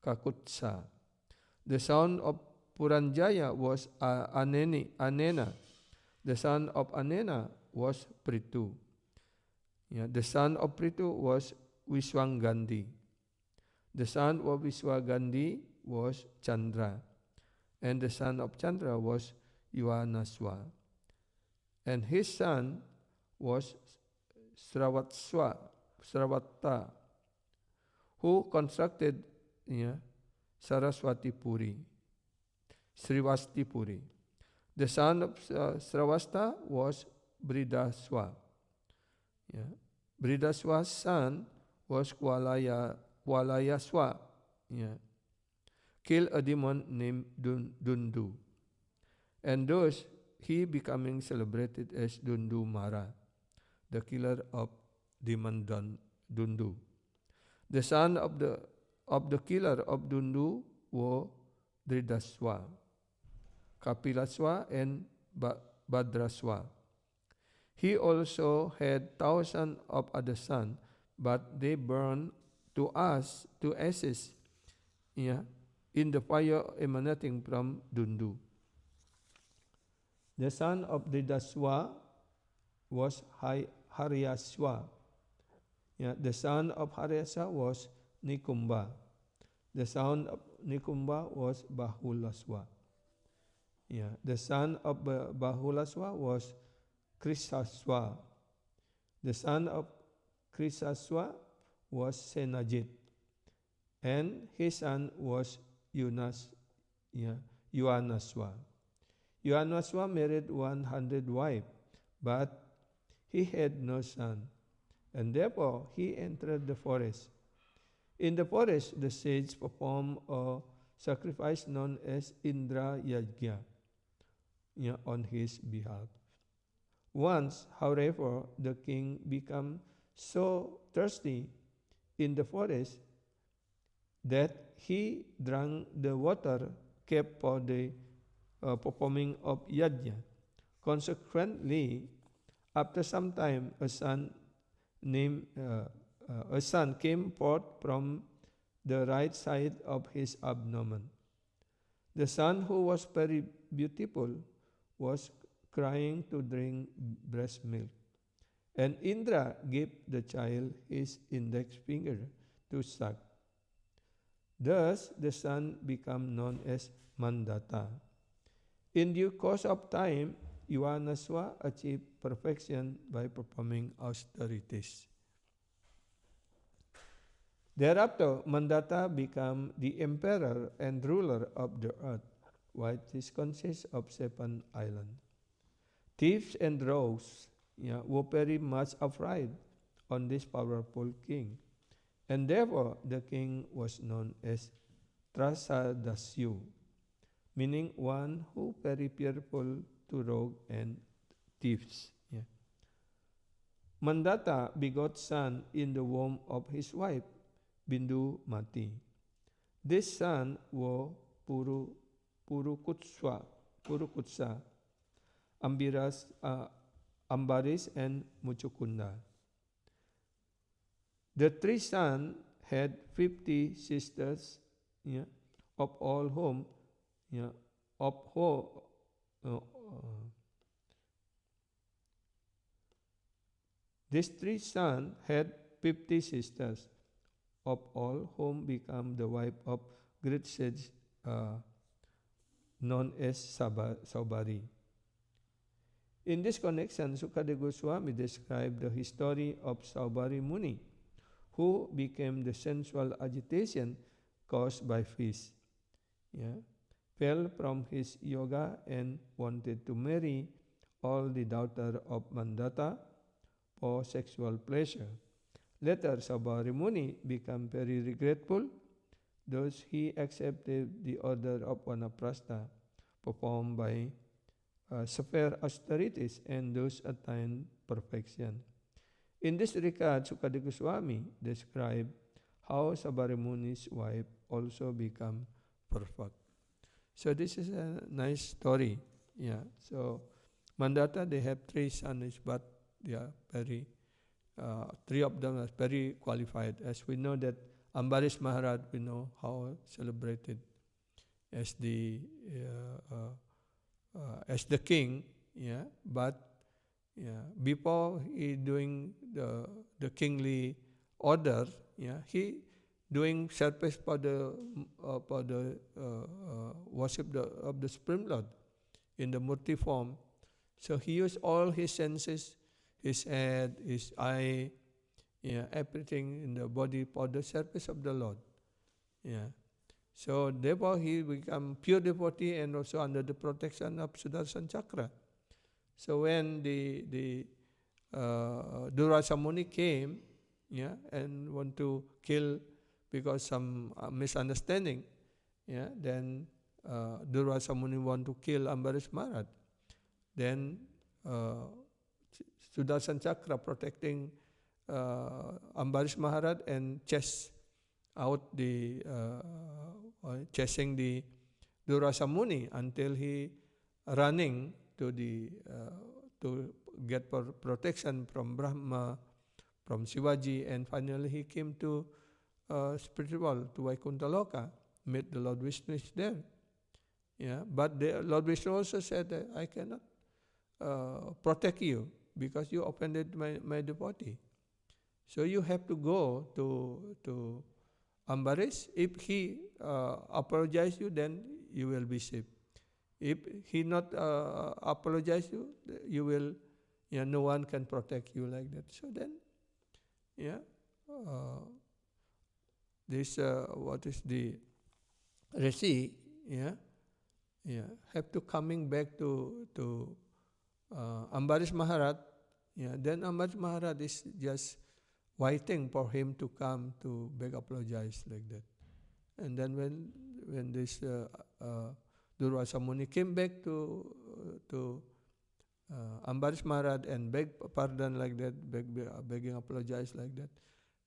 Kakutsa. The son of Puranjaya was Anena. The son of Anena was Prithu. The son of Prithu was Vishwangandhi. The son of Vishwangandhi was Chandra. And the son of Chandra was Yuvanaswa. And his son was Sravata, who constructed Saraswati Puri, Srivasti Puri. The son of Sravasta was Bridaswa. Bridaswa's son was Kualayaswa. Killed a demon named Dundu. And thus he becoming celebrated as Dundu Mara, the killer of demon Dundu. The son of the killer of Dundu were Dridaswa, Kapilaswa, and Badraswa. He also had thousands of other sons, but they burned to ashes in the fire emanating from Dundu. The son of Dridaswa was Haryaswa. The son of Haryaswa was Nikumba. The son of Nikumba was Bahulaswa. The son of Bahulaswa was Krisaswa. The son of Krisaswa was Senajit. And his son was Yuvanaswa. Yuvanaswa married 100 wives, but he had no son, and therefore he entered the forest. In the forest, the sage performed a sacrifice known as Indra Yajna, on his behalf. Once, however, the king became so thirsty in the forest that he drank the water kept for the performing of yajna. Consequently, after some time, a son came forth from the right side of his abdomen. The son, who was very beautiful, was crying to drink breast milk. And Indra gave the child his index finger to suck. Thus, the son became known as Mandata. In due course of time, Yuvanaswa achieved perfection by performing austerities. Thereafter, Mandata became the emperor and ruler of the earth, which consists of 7 islands. Thieves and rogues were very much afraid on this powerful king, and therefore the king was known as Trasadasyu, meaning one who very fearful to rogue and thieves. Mandata begot son in the womb of his wife, Bindu Mati. This son was Purukutsa, Ambarish, and Muchukunda. The 3 sons had 50 sisters, of all whom, these 3 sons had 50 sisters, of all whom became the wife of great sage known as Saubari. In this connection, Sukadeva Goswami described the history of Saubari Muni, who became the sensual agitation caused by fish, fell from his yoga and wanted to marry all the daughters of Mandata for sexual pleasure. Later, Saubari Muni became very regretful, thus he accepted the order of Vanaprastha performed by severe austerities and thus attained perfection. In this regard, Sukadeva Goswami described how Saubari Muni's wife also became perfect. So this is a nice story. So Mandata, they have 3 sons, but they are very 3 of them are very qualified. As we know that Ambarisha Maharaja, we know how celebrated as the king, but before he doing the kingly order, he doing service for the worship of the Supreme Lord in the Murti form. So he used all his senses, his head, his eye, everything in the body for the service of the Lord. So therefore he became pure devotee and also under the protection of Sudarsana Chakra. So when the Durvasa Muni came, and want to kill because some misunderstanding, then Durvasa Muni want to kill Ambarisha Maharaja. Then Sudarsana Chakra protecting Ambarisha Maharaja and chasing the Durvasa Muni until he running to get protection from Brahma, from Shivaji, and finally he came to spiritual to Vaikuntha Loka, met the Lord Vishnu is there. But the Lord Vishnu also said that I cannot protect you because you offended my devotee. So you have to go to Ambarish. If he apologize you, then you will be saved. If he not apologize you will, no one can protect you like that. So then, this what is the Rishi, have to coming back to Ambarisha Maharaja. Then Ambarisha Maharaja is just waiting for him to come to beg apologize like that. And then when this Durvasa Muni came back to Ambarisha Maharaja and begged pardon like that, begging apologize like that,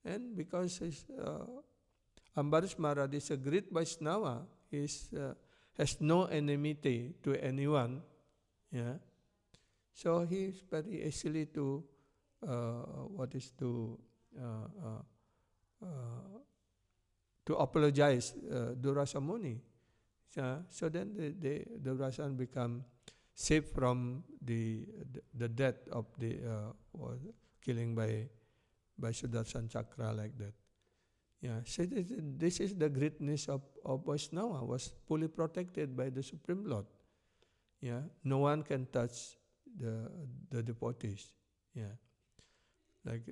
and because Ambarisha Maharaja is a great Vaishnava, has no enmity to anyone, yeah. So he is very easily to apologize Durvasa Muni. So then the Durvasa become safe from the death of the killing by Sudarsana Chakra like that. Yeah, so this is the greatness of Vaishnava, was fully protected by the Supreme Lord. Yeah, no one can touch the devotees. Yeah, like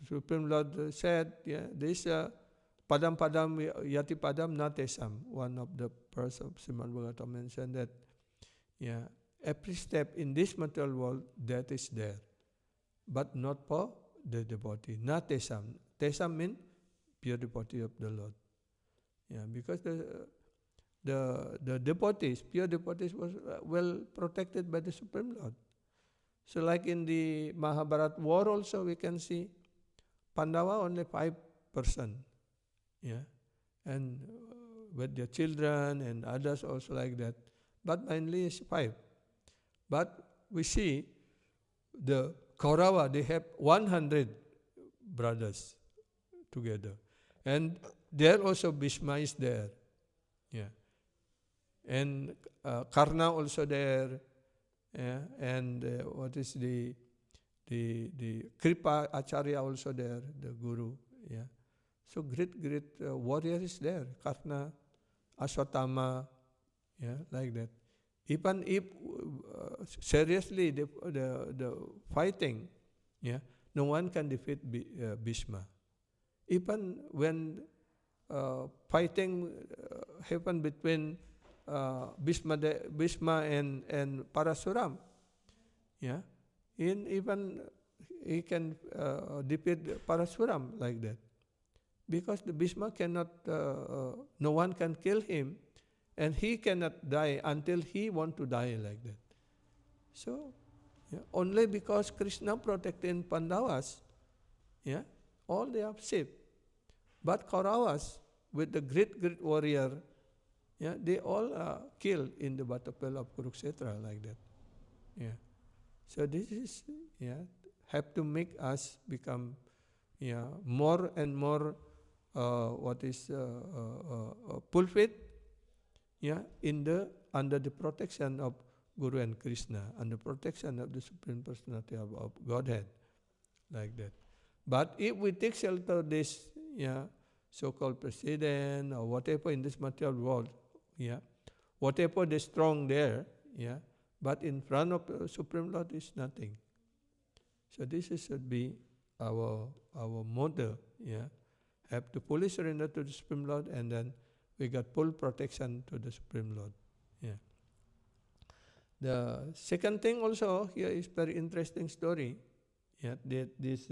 Supreme Lord said, yeah, this padam yati padam natesam. One of the verse of Srimad Bhagavatam mentioned that, yeah, every step in this material world, that is there, but not for the devotee. Natesam. Tesam means pure devotee of the Lord. Yeah, because the devotees, pure devotees, was well protected by the Supreme Lord. So like in the Mahabharata war also, we can see Pandava only 5%. Yeah, and with their children and others also like that. But mainly is 5. But we see the Kaurava, they have 100 brothers together. And there also Bhishma is there. Yeah. And Karna also there. Yeah. And what is the Kripa Acharya also there, the Guru. Yeah. So great warrior is there. Karna, Aswatthama, yeah, like that. Even if seriously the fighting, yeah, no one can defeat Bhishma. Even when fighting happened between Bhishma and Parasuram, yeah, even he can defeat Parasuram like that, because the Bhishma cannot, no one can kill him. And he cannot die until he want to die like that. So, yeah, only because Krishna protected Pandavas, yeah, all they are safe. But Kauravas, with the great warrior, yeah, they all are killed in the battlefield of Kurukshetra like that. Yeah. So this is, yeah, have to make us become, yeah, more and more fulfilled. Yeah, under the protection of Guru and Krishna, under protection of the Supreme Personality of Godhead, like that. But if we take shelter of this, yeah, so-called president or whatever in this material world, yeah, whatever the strong there, yeah, but in front of the Supreme Lord is nothing. So this should be our motto, yeah. Have to fully surrender to the Supreme Lord, and then we got full protection to the Supreme Lord. Yeah. The second thing also here is very interesting story. Yeah, this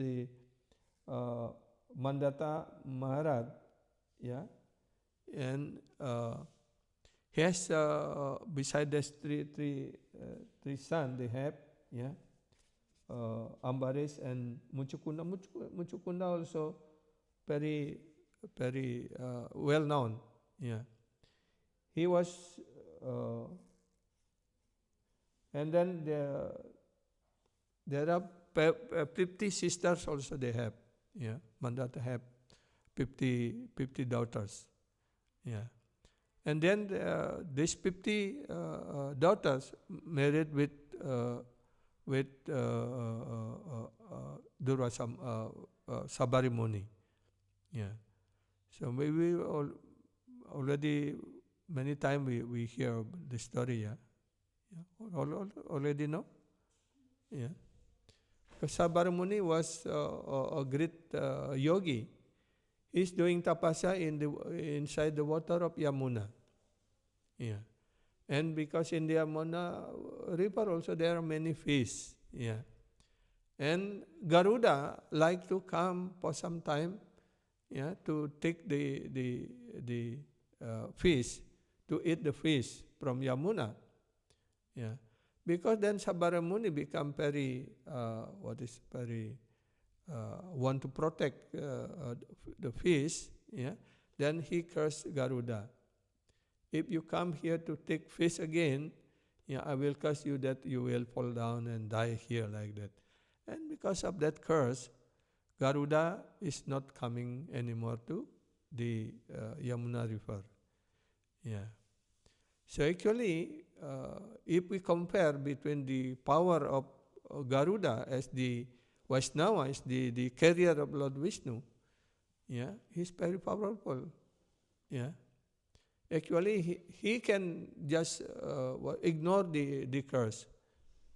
Mandata Maharaj, yeah, and he has beside this three sons they have, yeah, Ambarish and Muchukunda. Muchukunda also very well known. Yeah, he was, and then there are 50 sisters also they have. Yeah, Mandata have 50 daughters. Yeah, and then these 50 daughters married with Durvasa Sabari Muni. Yeah, so maybe already many times we hear the story. Yeah, already know. Yeah. Because Sabari Muni was a great yogi. He's doing tapasya inside the water of Yamuna. Yeah. And because in the Yamuna river also there are many fish. Yeah. And Garuda like to come for some time, yeah, to take the fish, to eat the fish from Yamuna. Yeah. Because then Sabara Muni become very, want to protect the fish. Yeah. Then he cursed Garuda. If you come here to take fish again, yeah, I will curse you that you will fall down and die here like that. And because of that curse, Garuda is not coming anymore to the Yamuna river. Yeah. So actually, if we compare between the power of Garuda as the Vaishnava, as the carrier of Lord Vishnu, yeah, he's very powerful. Yeah. Actually, he can just ignore the curse.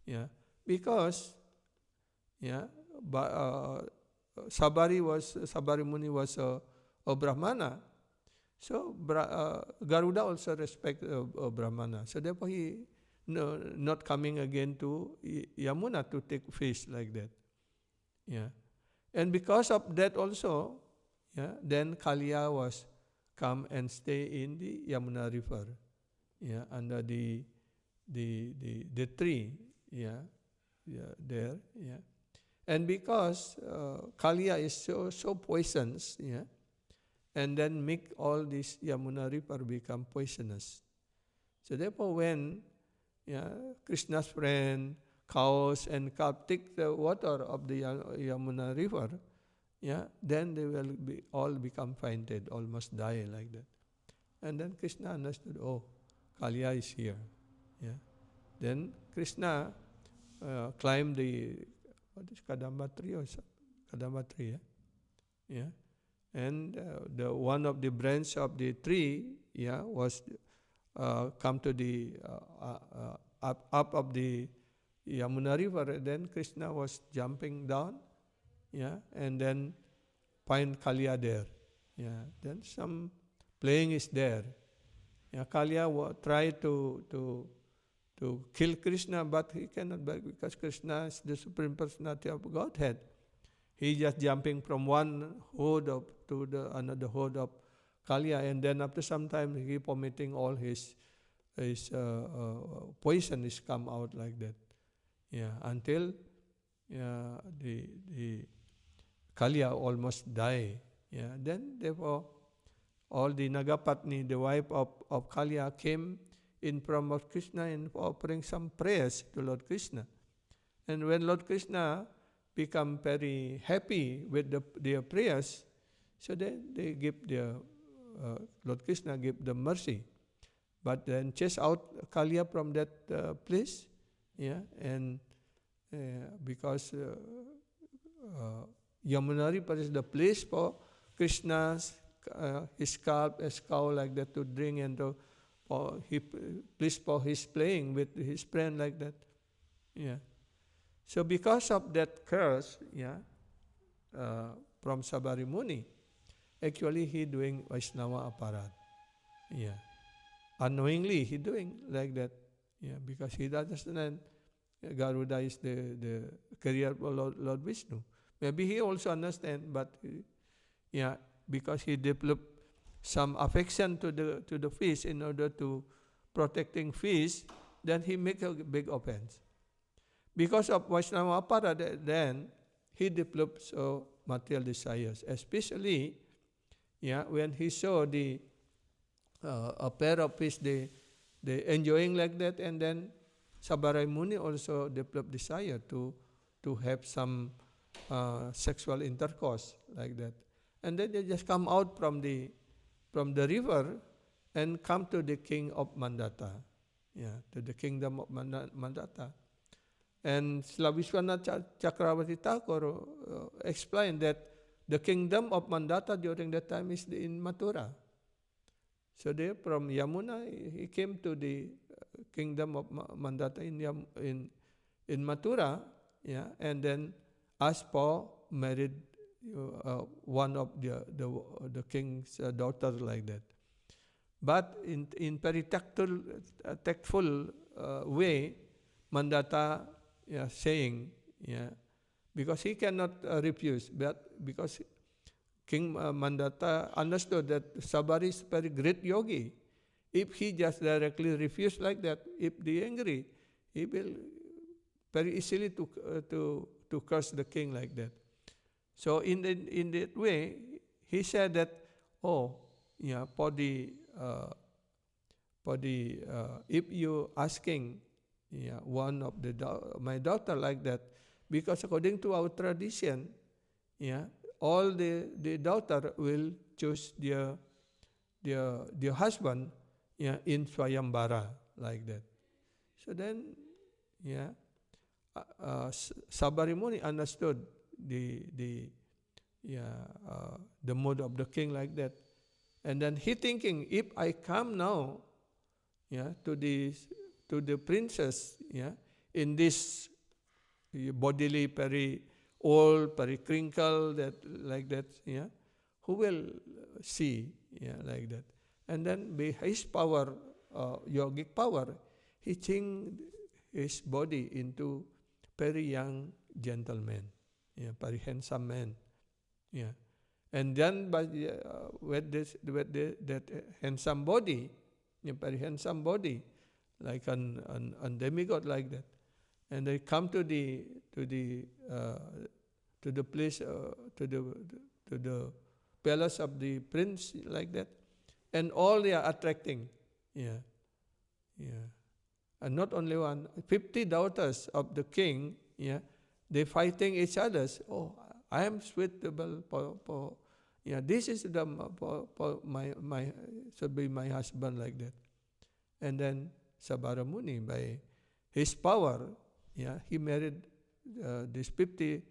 Yeah. Because, yeah, Sabari Muni was a Brahmana. So Garuda also respect Brahmana. So therefore he not coming again to Yamuna to take fish like that. Yeah. And because of that also, yeah, then Kali-yuga was come and stay in the Yamuna river. Yeah, under the tree. Yeah. Yeah, there. Yeah. And because Kali-yuga is so poisonous, yeah, and then make all this Yamuna river become poisonous. So therefore when Krishna's friend, cows and calf take the water of the Yamuna river, then they will all become fainted, almost die like that. And then Krishna understood, oh, Kali-yuga is here. Yeah. Then Krishna climbed the Kadamba tree or something? Kadamba tree, yeah? And the one of the branch of the tree, was come to the up of the Yamuna river. Then Krishna was jumping down, and then find Kali-yuga there. Yeah, then some playing is there. Yeah, Kali-yuga tried to kill Krishna, but he cannot, because Krishna is the Supreme Personality of Godhead. He just jumping from one hood to the another hood of Kali-yuga, and then after some time he vomiting all his poison is come out like that. Yeah, until the Kali-yuga almost die. Yeah, then therefore all the Nagapatni, the wife of Kali-yuga, came in front of Krishna and offering some prayers to Lord Krishna. And when Lord Krishna become very happy with their prayers, so then they give Lord Krishna give the mercy. But then chase out Kali-yuga from that place, and because Yamuna River is the place for Krishna's his cow like that to drink and to place for his playing with his friend like that. Yeah. So because of that curse, from Sabari Muni, actually he doing Vaishnava Aparadha. Yeah. Unknowingly he doing like that. Yeah, because he doesn't understand Garuda is the carrier of Lord Vishnu. Maybe he also understand, but because he developed some affection to the fish in order to protecting fish, then he make a big offense. Because of Vaishnava Aparadha, then he develops material desires, especially when he saw a pair of fish, they enjoying like that, and then Sabari Muni also developed desire to have some sexual intercourse like that, and then they just come out from the river and come to the king of Mandata, to the kingdom of Mandata. And Srila Vishwanath Chakravarti Thakur explained that the kingdom of Mandata during that time is in Mathura. So there from Yamuna, he came to the kingdom of Mandata in Mathura, and then asked for married one of the king's daughter like that. But in very tactful way, Mandata saying, because he cannot refuse, but because King Mandata understood that Sabari is very great yogi. If he just directly refused like that, if they angry, he will very easily to curse the king like that. So in that way, he said that, for the if you asking one of my daughter like that, because according to our tradition, all the daughter will choose their husband in Swayambara like that. So then Sabari Muni understood the mood of the king like that, and then he thinking, if I come now to the princess in this bodily very old, very crinkled, that like that, who will see like that. And then by his power, yogic power, he changed his body into very young gentleman, very handsome man, and then with that handsome body, very handsome body, like an demigod like that, and they come to the place, to the palace of the prince like that, and all they are attracting, and not only one, 50 daughters of the king, they fighting each other. Oh, I am suitable for this is the for my should be my husband like that. And then Sabara Muni, by his power, he married these 50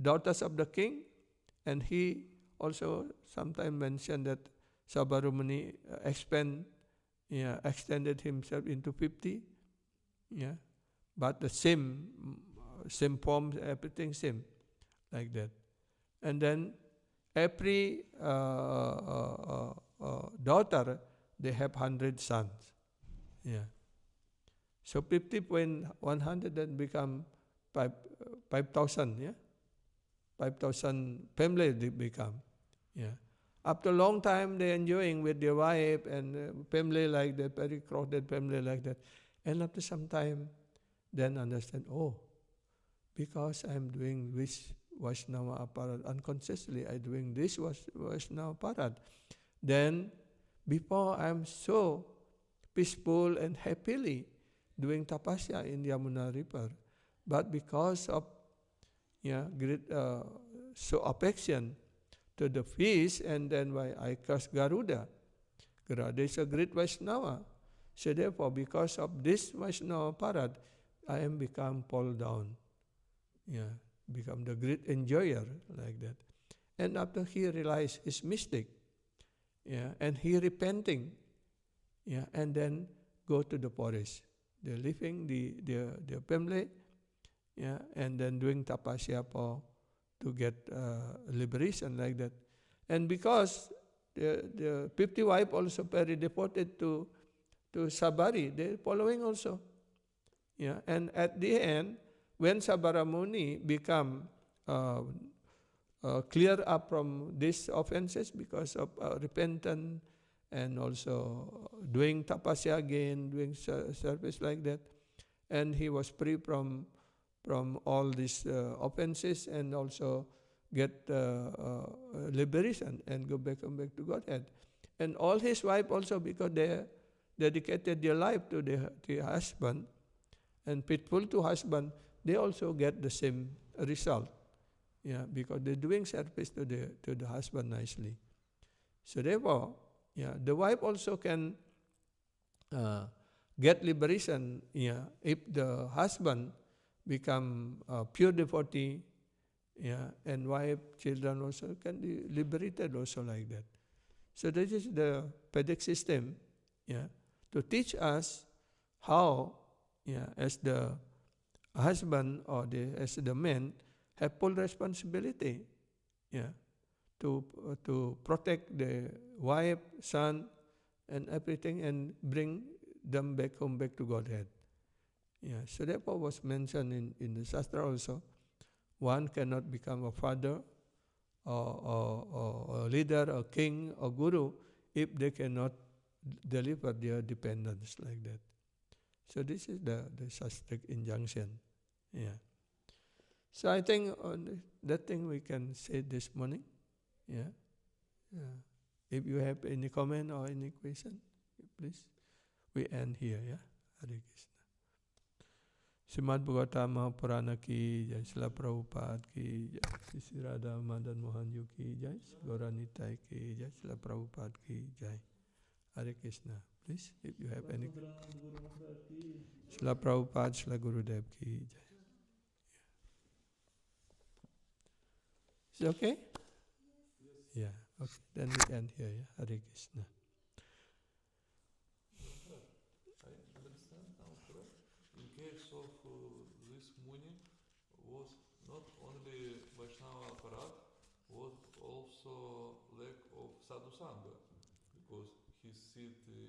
daughters of the king, and he also sometimes mentioned that Sabara Muni extended himself into 50, but the same form, everything same, like that. And then every daughter, they have 100 sons. So 50.100 then become 5,000, 5,000 family they become. After a long time, they enjoying with their wife and family like that, very crowded family like that. And after some time, then understand, because I'm doing this Vaishnava Aparadha, unconsciously I'm doing this Vaishnava Aparadha. Then, before I'm so peaceful and happily doing tapasya in Yamuna River, but because of great so affection to the fish, and then why I curse Garuda. Garuda is a great Vaishnava. So therefore, because of this Vaishnava Aparadha, I am become fall down. Become the great enjoyer like that. And after he realized his mistake, and he repenting, and then go to the forest. They're leaving their family, and then doing tapasya to get liberation like that. And because the 50 wife also very devoted to Sabari, they're following also. And at the end, when Sabara Muni become clear up from these offenses because of repentance and also doing tapasya again, doing service like that, and he was free from all these offenses, and also get liberation and go back to Godhead. And all his wife also, because they dedicated their life to the husband and faithful to husband, they also get the same result. Because they're doing service to the husband nicely. So therefore, the wife also can get liberation, if the husband become a pure devotee, and wife, children also can be liberated also like that. So this is the Vedic system, to teach us how, as the husband or as the man, have full responsibility, to protect the wife, son, and everything, and bring them back home, back to Godhead. So therefore was mentioned in the Shastra also, one cannot become a father or leader, or king, or guru, if they cannot deliver their dependents like that. So this is the Shastric injunction. Yeah. So I think on that thing we can say this morning. Yeah. Yeah. If you have any comment or any question, please. We end here. Yeah. Hare Krishna. Srimad Bhagavatam Purana ki jai, Srila Prabhupada ki jai, Sri Radha Madan Mohan Yu ki jai, Gauranitai ki jai, Srila Prabhupada ki jai. Hare Krishna. Please, if you have any. Srila Prabhupada, Srila Gurudev ki jai. Is it okay? Yeah. Okay. Then we end here. Yeah. Hare Krishna. I understand now, correct? In case of this Muni, was not only Vaishnava Aparadha, was also lack of Sadhu Sanga, because he sit in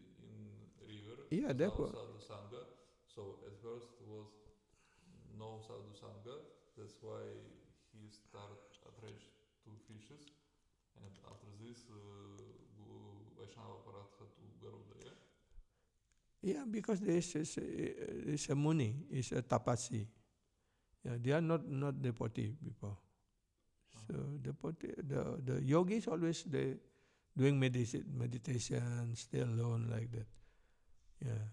river without Sadhu Sanga. So at first was no Sadhu Sanga, that's why he start attached to fishes, and after this Vaishnava Aparadha to Garuda, yeah? Yeah, because this is a Muni, is a tapasi. Yeah, they are not devotee people. So the yogis always they doing meditation, stay alone like that. Yeah.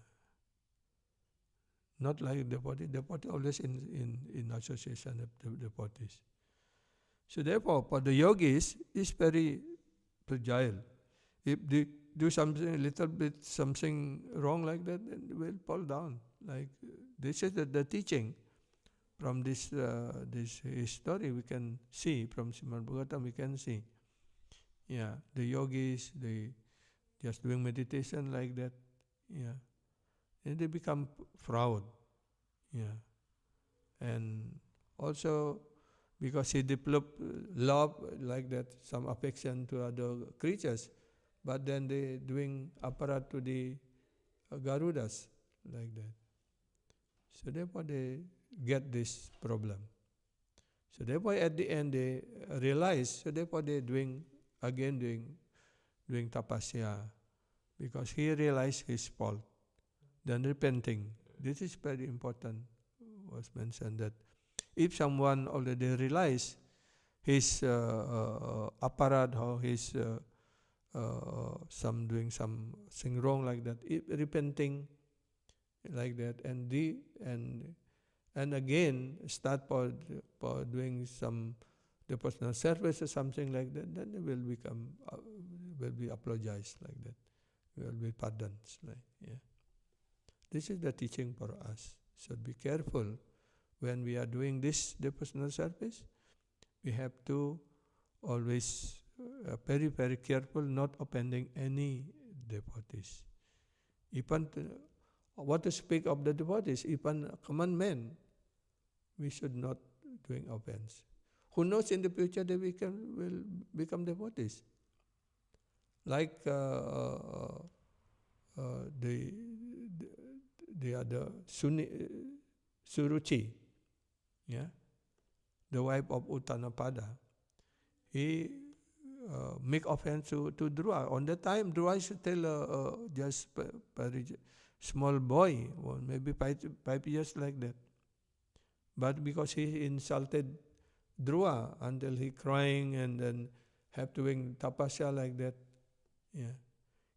Not like devotee. Devotee always in association of the devotees. So therefore, for the yogis, it's very fragile. If they do something, a little bit something wrong like that, then they will fall down. Like this is the teaching. From this story we can see, from Srimad Bhagavatam we can see. Yeah, the yogis, they just doing meditation like that. Yeah. And they become proud. Yeah. And also because he developed love like that, some affection to other creatures, but then they doing aparadha to the Garudas like that. So therefore they get this problem. So therefore at the end they realize, so therefore they doing tapasya, because he realized his fault, then repenting. This is very important, was mentioned that if someone already realized his aparadha or his doing something wrong like that, if repenting like that, and again start for doing some the personal service or something like that, then they will become will be apologized like that, will be pardoned. Like, yeah. This is the teaching for us. So be careful when we are doing this the personal service. We have to always very very careful, not offending any devotees. Even what to speak of the devotees, even a common man, we should not doing offense. Who knows in the future they will become devotees? Like the other Suruchi, yeah, the wife of Uttanapada. He make offense to Dhruva. On that time, Dhruva is still just very small boy, or maybe 5 years like that. But because he insulted Dhruva until he crying and then have to doing tapasya like that, yeah,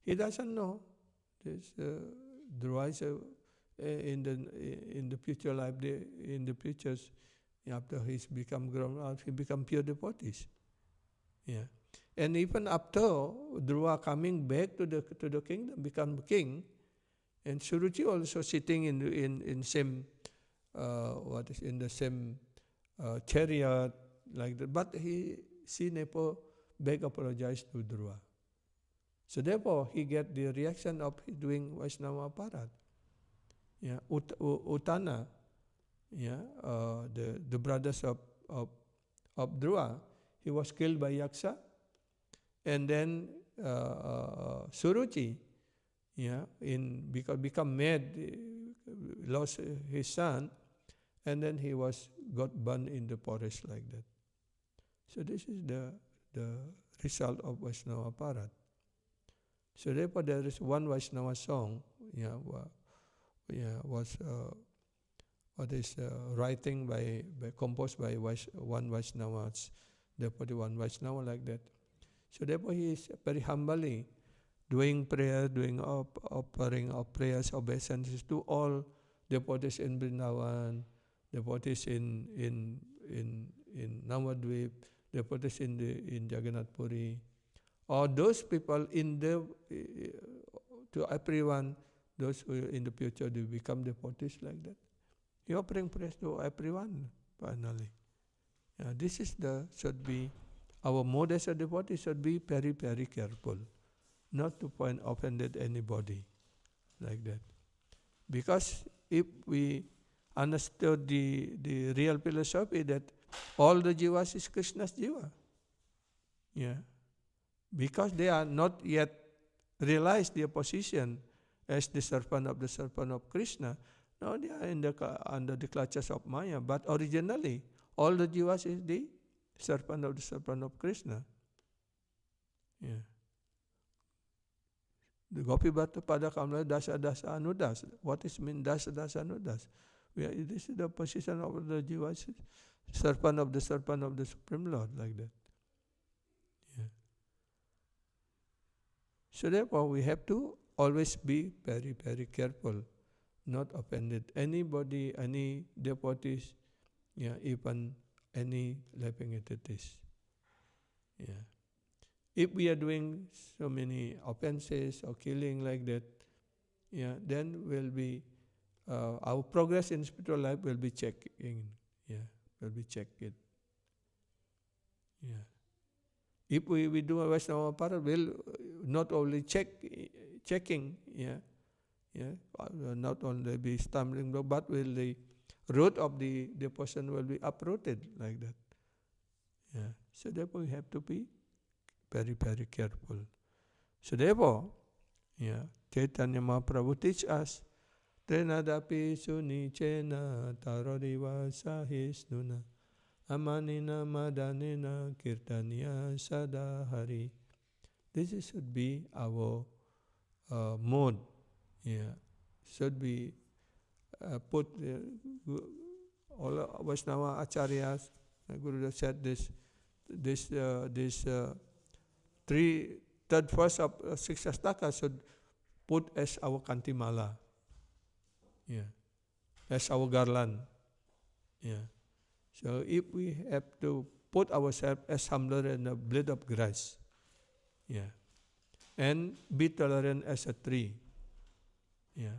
he doesn't know this Dhruva is in the future life, in the futures, after he's become grown up, he become pure devotees. Yeah, and even after Dhruva coming back to the kingdom, become king, and Suruchi also sitting in same in the same chariot like that, but she never beg apologize to Dhruva. So therefore he get the reaction of doing Vaishnava Aparadha. Yeah, Uttana, yeah, the brothers of Dhruva, he was killed by Yaksha, and then Suruchi, yeah, because become mad, lost his son, and then he got burned in the forest like that. So this is the result of Vaishnava Aparadha. So therefore there is one Vaishnava song, was writing composed by one Vaishnava's devotee, one Vaishnava like that. So therefore he is very humbly doing prayer, doing offering of prayers, obeisances to all devotees in Vrindavan, devotees in Navadvip, devotees in Jagannath Puri, or those people to everyone, those who in the future they become devotees like that. He offering prayers to everyone finally. This is should be our mode as a devotee should be very, very careful, not to offended anybody like that. Because if we understood the real philosophy that all the jivas is Krishna's jiva, because they are not yet realized their position as the servant of Krishna. Now they are under the clutches of Maya. But originally, all the jivas is the servant of Krishna. The Gopi Bhatta Pada Kamala Dasa Anudas. What is mean Dasa Anudas? This is the position of the jivas, servant of the Supreme Lord, like that. So therefore, we have to always be very, very careful, not offended anybody, any devotees, even any living entities. If we are doing so many offenses or killing like that, then will be our progress in spiritual life will be checking. Will be checked. If we do a Vaishnava Aparadha, we'll not only checking, not only be stumbling block, but will the root of the person will be uprooted like that. So therefore we have to be very, very careful. So therefore, Chaitanya Mahaprabhu teach us, Trenadapi sunichena taroriva sahisnuna amanina madanina kirtaniya sadahari. This should be our mode. Should be put all Vaishnava Acharyas, Guru said this third verse of six astakas should put as our kantimala, as our garland. So if we have to put ourselves as humbler than a blade of grass, and be tolerant as a tree,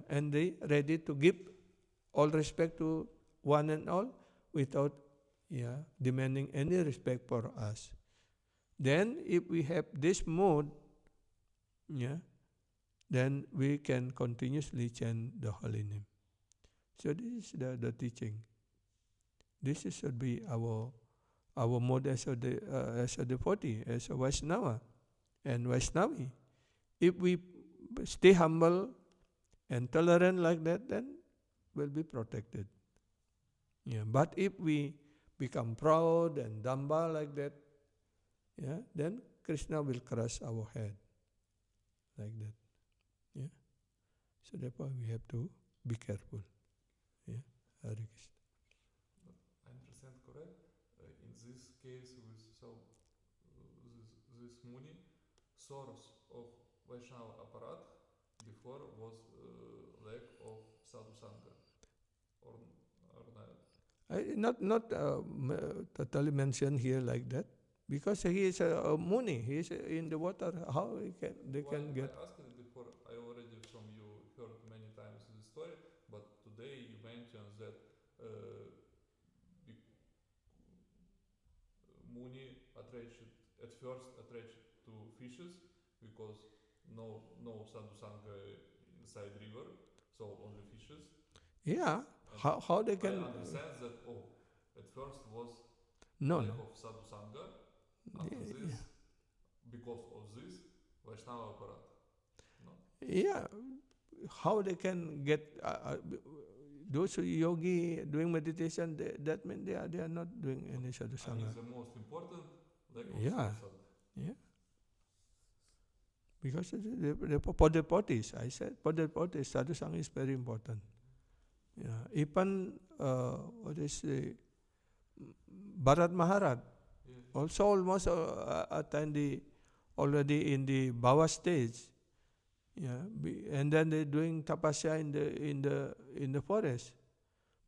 and ready to give all respect to one and all without demanding any respect for us. Then if we have this mode, then we can continuously chant the holy name. So this is the teaching. This should be our mode as a devotee, as a Vaishnava and Vaishnavi. If we stay humble and tolerant like that, then we'll be protected. But if we become proud and damba like that, then Krishna will crush our head like that. So therefore we have to be careful. Hare Krishna. I understand correct? In this case with this Muni, source of Vaishnava Aparadha before was lack of Sadhu Sanga, or not? Not totally mentioned here like that, because he is a Muni. He is in the water. How they can get? I asked it before. I already from you heard many times this story, but today you mentioned that Muni at first attached to fishes because no Sadhu Sanga inside river, so only fishes. How they can? I understand that. At first was no. of Sadhu Sanga. After this, because of this, Vaishnava Aparadha. No. How they can get those yogi doing meditation? That means they are not doing any Sadhu Sanga. The most important Yeah. Yeah. Because for devotees, I said, for devotees, Sadhu Sangha is very important. Yeah. Even, what is the Bharat Maharaj, also almost already in the Bhava stage. Yeah, and then they're doing tapasya in the forest.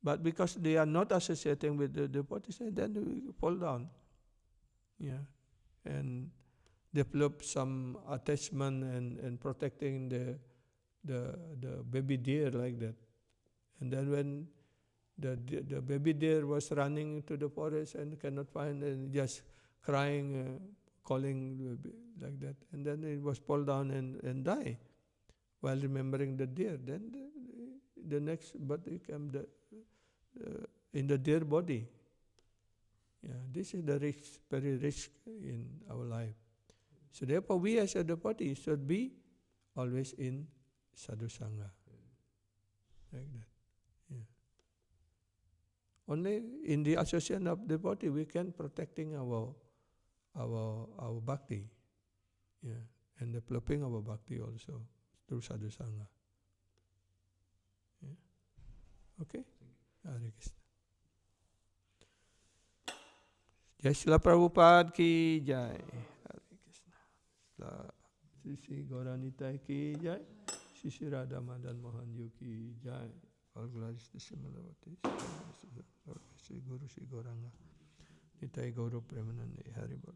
But because they are not associating with the devotees, then they fall down. Yeah, and develop some attachment and protecting the baby deer like that. And then when the baby deer was running into the forest and cannot find, and just crying, calling like that, and then it was fall down and die while remembering the deer. Then the next body came in the deer body. Yeah, this is the risk, very risk in our life. So therefore, we as a devotee should be always in Sadhu Sangha, like that. Yeah. Only in the association of devotee we can protecting our bhakti, yeah, and developing our bhakti also through Sadhu Sangha. Yeah. Okay. Hare Krishna. Jai Srila Prabhupada ki jai. Hare Krishna. Sisi Gauranitai ki jai. Sisi Radha Madan Mohan Yu ki jai. All glories to Srimad Bhagavatam. Sri Guru Sri Gauranga. Nitai Gauru Premanande Haribol.